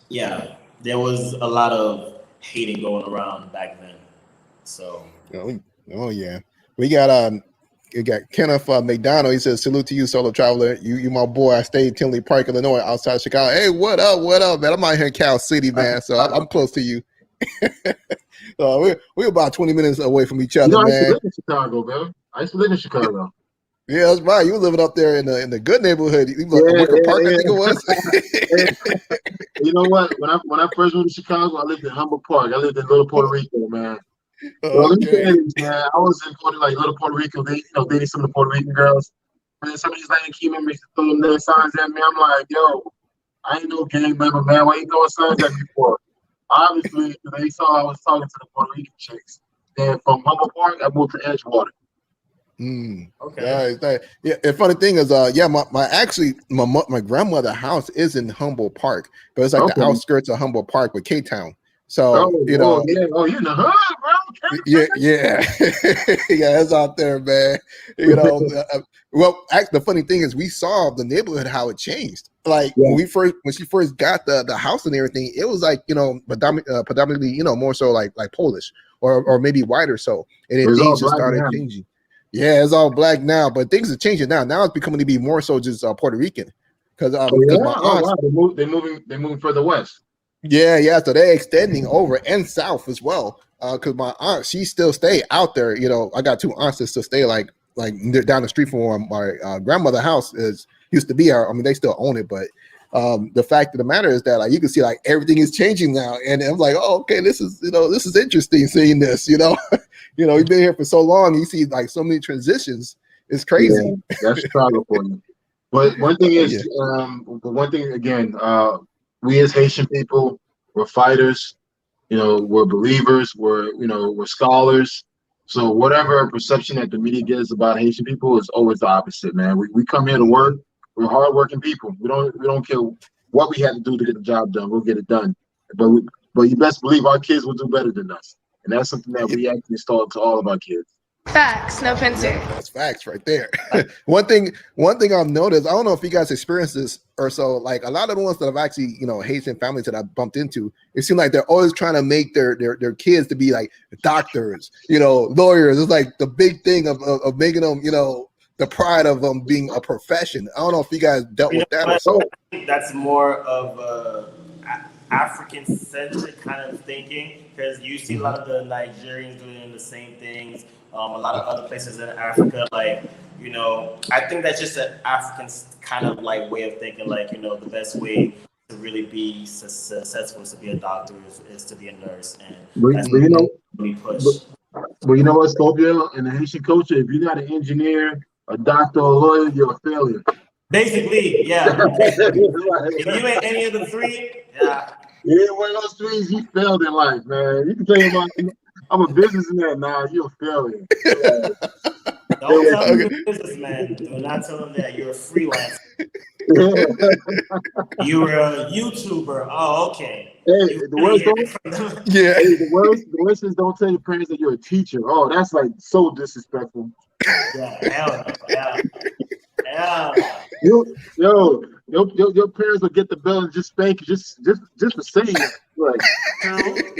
yeah, there was a lot of hating going around back then. So Oh yeah, we got Kenneth McDonald. He says, "Salute to you, solo traveler. You my boy. I stayed in Tinley Park, Illinois, outside Chicago. Hey, what up, man? I'm out here in Cal City, man. So I'm close to you. We're about 20 minutes away from each other, I used to man. live in Chicago, man. I used to live in Chicago. Yeah, that's right. You were living up there in the good neighborhood. You like Wicker Park, I think it was. You know what? When I first moved to Chicago, I lived in Humboldt Park. I lived in Little Puerto Rico, man. Well, let me tell you this, man. I was in Little Puerto Rico. They, dating some of the Puerto Rican girls. And some of these lady key members throwing their signs at me. I'm like, yo, I ain't no gang member, man. Why you throwing signs at me for? Obviously, they saw I was talking to the Puerto Rican chicks. Then from Humboldt Park, I moved to Edgewater. Okay. Yeah. The funny thing is, my grandmother's house is in Humboldt Park, but it's like the outskirts of Humboldt Park with K-Town. So you're in the hood, bro. Yeah, yeah, it's out there, man. The funny thing is, we saw the neighborhood how it changed. Like when she first got the house and everything, it was like predominantly more so like Polish or maybe white or so, and then things just started changing. Yeah, it's all black now, but things are changing now. Now it's becoming to be more so just Puerto Rican because my aunt, they're moving further west. Yeah. So they're extending over and south as well. Because my aunt, she still stay out there. I got two aunts that still stay like down the street from where my grandmother's house used to be. I mean, they still own it, but the fact of the matter is that you can see everything is changing now, and I'm like, oh, okay, this is interesting seeing this. You've been here for so long, you see so many transitions. It's crazy. Yeah, that's Chicago for you. But one thing is, one thing again, we as Haitian people, we're fighters. We're believers. We're scholars. So whatever perception that the media gives about Haitian people is always the opposite, man. We come here to work. We're hardworking people. We don't care what we have to do to get the job done. We'll get it done. But you best believe our kids will do better than us, and that's something that we actually install to all of our kids. Facts, no pencil. That's facts right there. One thing I've noticed, I don't know if you guys experienced this or so, a lot of the ones that I've actually, Haitian families that I've bumped into, it seems like they're always trying to make their kids to be doctors, lawyers. It's like the big thing of making them, the pride of them being a profession. I don't know if you guys dealt with that or so. I think that's more of African-centric kind of thinking, because you see a lot of the Nigerians doing the same things. A lot of other places in Africa, I think that's just an African kind of way of thinking. The best way to really be successful is to be a doctor, is to be a nurse, and that's really push. But you know what, Scorpio, in the Haitian culture, if you're not an engineer, a doctor, or a lawyer, you're a failure. Basically, yeah. If you ain't any of the three, yeah. You ain't one of those threes, you failed in life, man. You can tell about I'm a businessman now. You're a failure. Don't tell them you're a businessman. Do not tell them that you're a freelancer. You're a YouTuber. Oh, okay. Hey, the worst is don't tell your parents that you're a teacher. Oh, that's so disrespectful. Yeah, hell no. Yeah. Your parents will get the bell and just spank you just for saying it.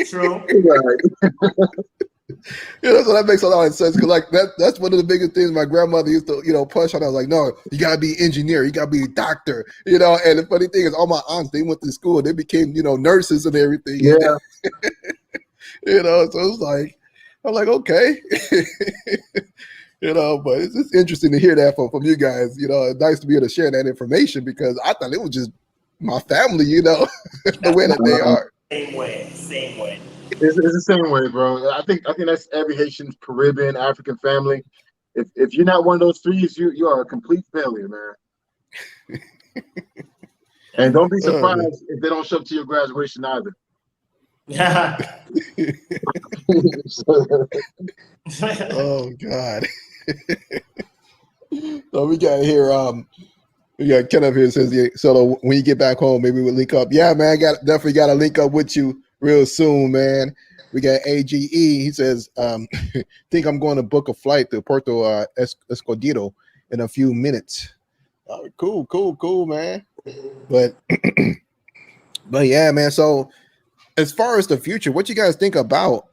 True. Right. So that makes a lot of sense because that's one of the biggest things my grandmother used to push on. I was like, no, you gotta be an engineer, you gotta be a doctor, And the funny thing is, all my aunts, they went to school, they became nurses and everything. Yeah. So it's like, I'm like, okay. But it's interesting to hear that from you guys. It's nice to be able to share that information because I thought it was just my family, the way that they are. Same way. It's the same way, bro. I think that's every Haitian, Caribbean, African family. If you're not one of those threes, you are a complete failure, man. And don't be Oh, man. surprised if they don't show up to your graduation either. Yeah. Oh God. So we got here. We got Kenneth here says, yeah, so when you get back home, maybe we'll link up. Yeah, man, definitely got to link up with you real soon, man. We got AGE. He says, think I'm going to book a flight to Puerto Escondido in a few minutes. Cool, man. But yeah, man. So as far as the future, what you guys think about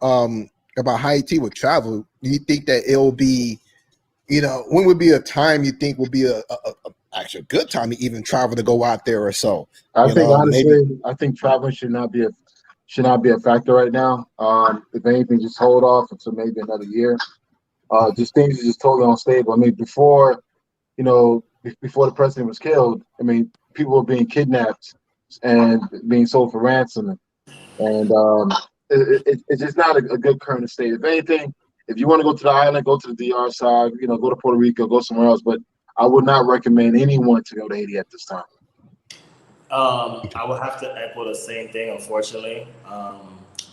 Haiti with travel? Do you think that it'll be, when would be a time you think would be a actually a good time to even travel to go out there or so? I think Maybe. honestly, I think traveling should not be a factor right now. If anything, just hold off until maybe another year. Just things are just totally unstable. I mean, before the president was killed, I mean, people were being kidnapped and being sold for ransom, and it's just not a good current state. If anything, if you want to go to the island, go to the DR side, go to Puerto Rico, go somewhere else. But I would not recommend anyone to go to Haiti at this time. I will have to echo the same thing, unfortunately. I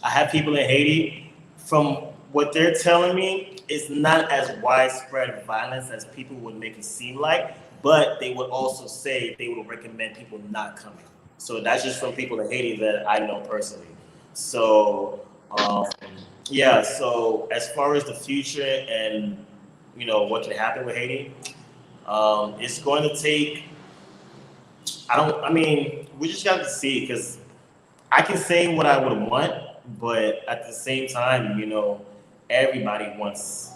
have people in Haiti. From what they're telling me, it's not as widespread violence as people would make it seem like, but they would also say they would recommend people not coming. So that's just from people in Haiti that I know personally. So, yeah, so as far as the future and, what can happen with Haiti, it's going to take we just got to see because I can say what I would want, but at the same time, everybody wants,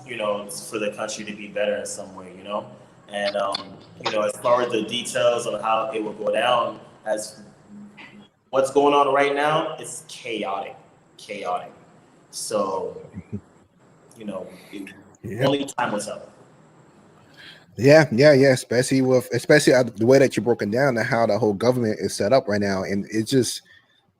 for the country to be better in some way. And, as far as the details on how it will go down, as what's going on right now, it's chaotic. So, Yeah. only time will tell. Yeah. Especially the way that you're broken down and how the whole government is set up right now, and it just,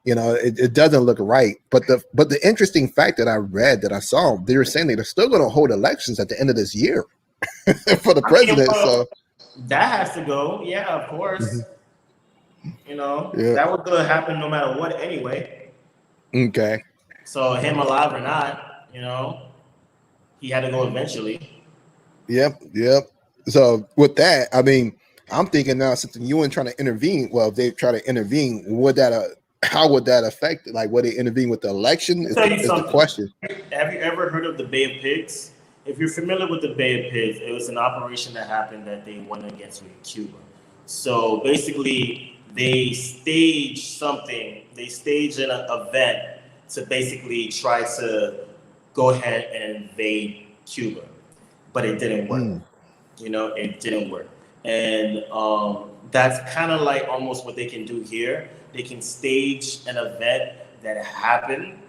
it doesn't look right. But the interesting fact that I saw, they were saying they're still going to hold elections at the end of this year for the president. So that has to go. Yeah, of course. Yeah. That was going to happen no matter what anyway. Okay. So him alive or not, he had to go eventually. Yep. So with that, I mean, I'm thinking now, since you weren't trying to intervene, well, if they try to intervene, how would that affect it? Like, would they intervene with the election? Is the question. Have you ever heard of the Bay of Pigs? If you're familiar with the Bay of Pigs, it was an operation that happened that they went against with Cuba. So basically, they staged something. They staged an event to basically try to go ahead and invade Cuba, but it didn't work. It didn't work. And that's kind of like almost what they can do here. They can stage an event that happened,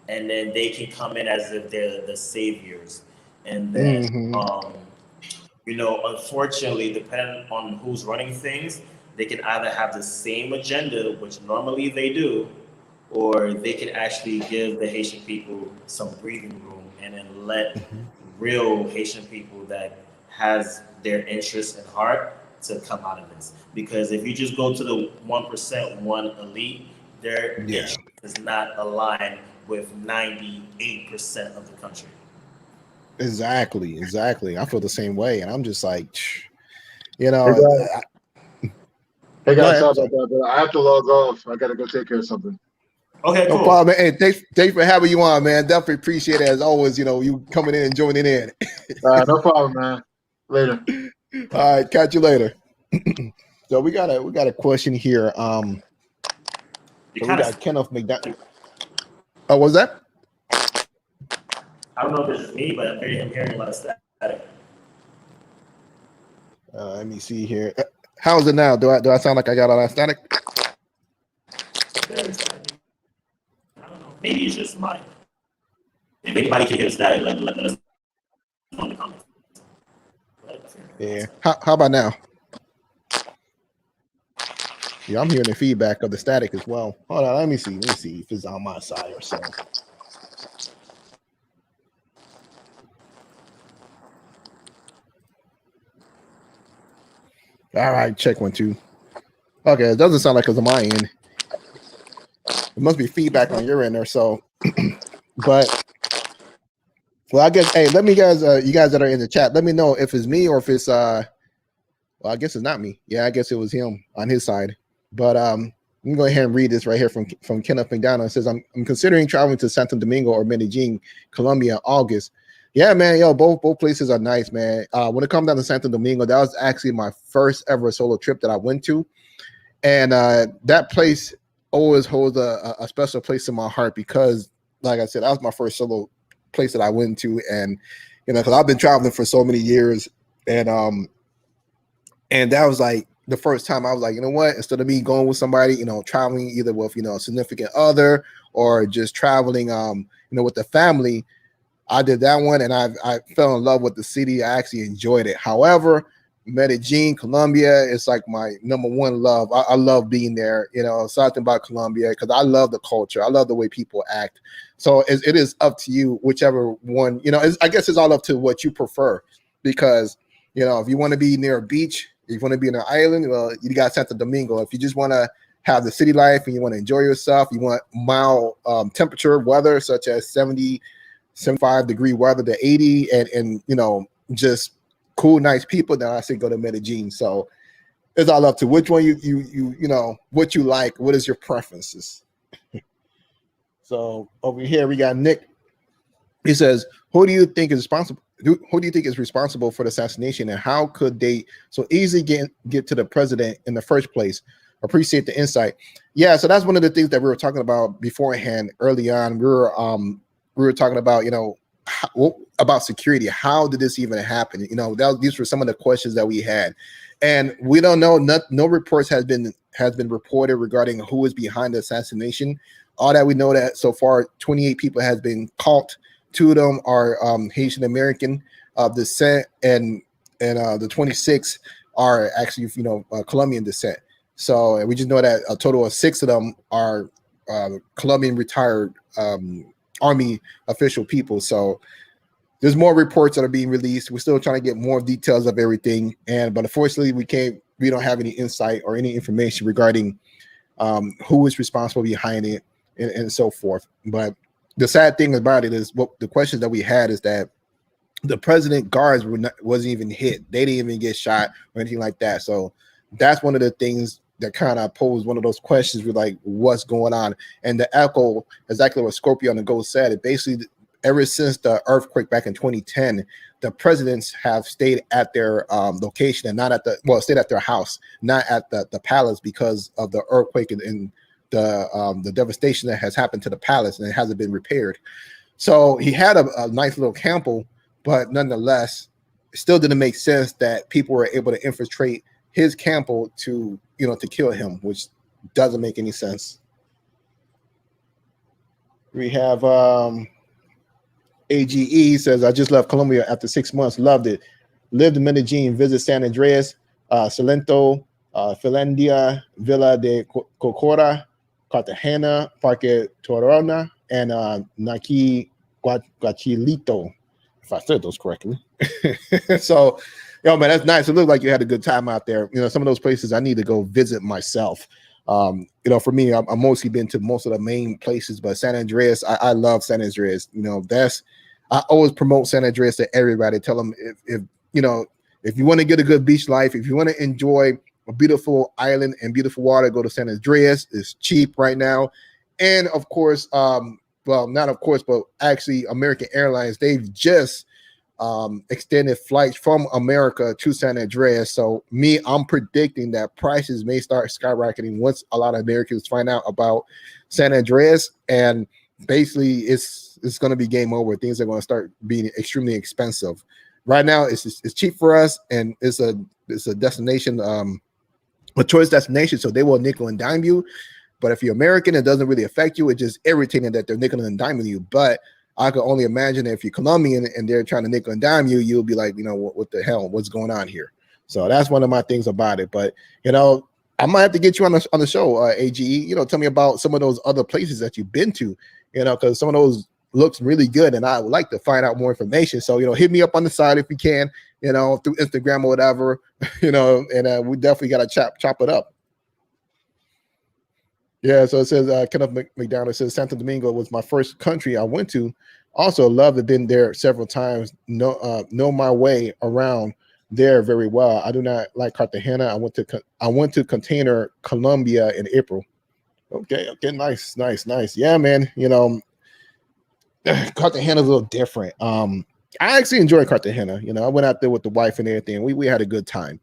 and then they can come in as if they're the saviors. And then, unfortunately, depending on who's running things, they can either have the same agenda, which normally they do, or they can actually give the Haitian people some breathing room and then let real Haitian people that has their interests in heart to come out of this. Because if you just go to the 1%, one elite, their interest is not aligned with 98% of the country. Exactly. I feel the same way, and I'm just like, Hey guys, sorry about that, but I have to log off. I gotta go take care of something. Okay, no problem. Hey, thanks for having you on, man. Definitely appreciate it as always. You coming in and joining in. No problem, man. Later. All right, catch you later. So we got a question here. So we got Kenneth McDonald. Oh, what's that? I don't know if it's me, but I'm hearing a lot of static. Let me see here. How is it now? Do I sound like I got a lot of static? I don't know. Maybe it's just mine. If anybody can hear static, let us know in the comments. Yeah. How about now? Yeah, I'm hearing the feedback of the static as well. Hold on, let me see if it's on my side or so. All right, check 1 2. Okay, it doesn't sound like it's on my end. It must be feedback on your end or so. But well, I guess hey, let me guys, you guys that are in the chat, let me know if it's me or if it's well, I guess it's not me. Yeah, I guess it was him on his side. But let me go ahead and read this right here from Kenneth McDonald. It says, I'm considering traveling to Santo Domingo or Medellin, Colombia in August. Yeah, man, yo, both places are nice, man. When it comes down to Santo Domingo, that was actually my first ever solo trip that I went to. And that place always holds a special place in my heart because, like I said, that was my first solo place that I went to. And, you know, because I've been traveling for so many years. And that was like the first time I was like, you know what, instead of me going with somebody, you know, traveling either with, you know, a significant other or just traveling, you know, with the family, I did that one and I fell in love with the city. I actually enjoyed it. However, Medellin, Colombia, it's like my number one love. I love being there, you know, something about Colombia because I love the culture. I love the way people act. So it is up to you, whichever one, you know, I guess it's all up to what you prefer because, you know, if you want to be near a beach, if you want to be in an island, well, you got Santo Domingo. If you just want to have the city life and you want to enjoy yourself, you want mild temperature weather, such as 70, 75-degree weather to 80, and you know, just cool, nice people, then I say go to Medellin. So it's all up to which one you know, what you like. What is your preferences? So over here we got Nick. He says, who do you think is responsible? Who do you think is responsible for the assassination, and how could they so easily get to the president in the first place? Appreciate the insight. Yeah, so that's one of the things that we were talking about beforehand. Early on, we were talking about, you know, about security. How did this even happen? You know, these were some of the questions that we had, and we don't know. No reports has been reported regarding who is behind the assassination. All that we know that so far, 28 people has been caught. 2 of them are Haitian American descent, and the 26 are actually, you know, Colombian descent. So we just know that a total of 6 of them are Colombian retired army official people. So there's more reports that are being released. We're still trying to get more details of everything, but unfortunately we don't have any insight or any information regarding who is responsible behind it and so forth. But the sad thing about it is, what the questions that we had is that the president guards wasn't even hit. They didn't even get shot or anything like that. So that's one of the things that kind of posed one of those questions. We're like, what's going on? And the echo, exactly what Scorpio on the Ghost said, it basically, ever since the earthquake back in 2010, the presidents have stayed at their location and not at stayed at their house, not at the palace, because of the earthquake and the devastation that has happened to the palace, and it hasn't been repaired. So he had a nice little campo, but nonetheless, it still didn't make sense that people were able to infiltrate his campo to, you know, to kill him, which doesn't make any sense. We have AGE says, I just left Colombia after 6 months, loved it. Lived in Medellin, visit San Andreas, Salento, Finlandia, Villa de Cocora, Cartagena, Parque Tayrona, and Naki Guachilito, if I said those correctly. So, yo, man, that's nice. It looked like you had a good time out there. You know, some of those places I need to go visit myself. You know, for me, I'm mostly been to most of the main places, but San Andreas, I love San Andreas. You know, I always promote San Andreas to everybody. Tell them if you know, if you want to get a good beach life, if you want to enjoy a beautiful island and beautiful water, go to San Andreas. It's cheap right now. And of course, well, not of course, but actually American Airlines, they've just extended flights from America to San Andreas. So I'm predicting that prices may start skyrocketing once a lot of Americans find out about San Andreas, and basically it's going to be game over. Things are going to start being extremely expensive. Right now, it's cheap for us, and it's a destination, a tourist destination, so they will nickel and dime you. But if you're American, it doesn't really affect you. It's just irritating that they're nickel and diming you. But I could only imagine if you're Colombian and they're trying to nickel and dime you, you'll be like, you know, what the hell? What's going on here? So that's one of my things about it. But, you know, I might have to get you on the show, AGE. You know, tell me about some of those other places that you've been to, you know, because some of those looks really good, and I would like to find out more information. So, you know, hit me up on the side if you can, you know, through Instagram or whatever, you know, and we definitely got to chop it up. Yeah, so it says Kenneth McDonald says Santo Domingo was my first country I went to. Also, loved it. Been there several times. Know my way around there very well. I do not like Cartagena. I went to Container Colombia in April. Okay, nice. Yeah, man. Cartagena's a little different. I actually enjoyed Cartagena. I went out there with the wife and everything. We had a good time.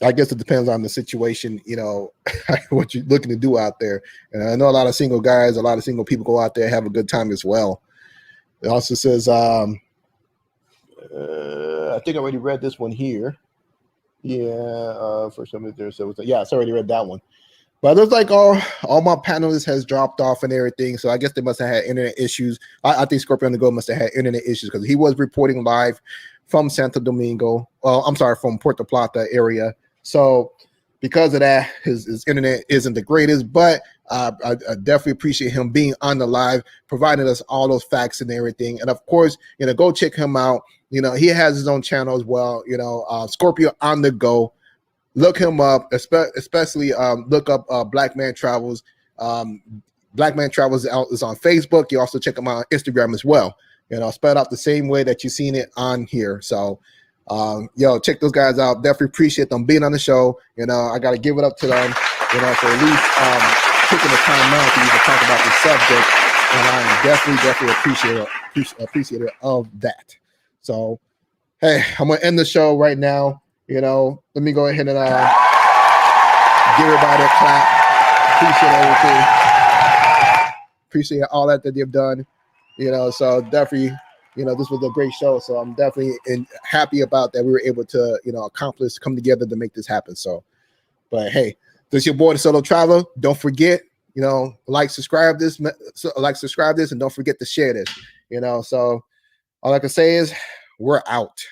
I guess it depends on the situation, what you're looking to do out there. And I know a lot of single guys, a lot of single people go out there, have a good time as well. It also says, I think I already read this one here. Yeah, for some reason, yeah, I already read that one. But it looks like all my panelists has dropped off and everything. So I guess they must have had internet issues. I think Scorpio on the Go must have had internet issues because he was reporting live from Santo Domingo. From Puerto Plata area. So because of that, his internet isn't the greatest, but I definitely appreciate him being on the live, providing us all those facts and everything. And of course, go check him out. He has his own channel as well, Scorpio on the Go. Look him up, especially look up Black Man Travels. Black Man Travels is on Facebook. You also check him out on Instagram as well. Spelled out the same way that you've seen it on here. So, check those guys out. Definitely appreciate them being on the show. I got to give it up to them, for at least taking the time out to even talk about this subject. And I'm definitely appreciative of that. So, hey, I'm going to end the show right now. Let me go ahead and give everybody a clap. Appreciate everything. Appreciate all that they've done. So definitely, this was a great show. So I'm definitely happy about that. We were able to, come together to make this happen. So, but hey, this is your boy, the Solo Traveler. Don't forget, subscribe this, and don't forget to share this. So all I can say is we're out.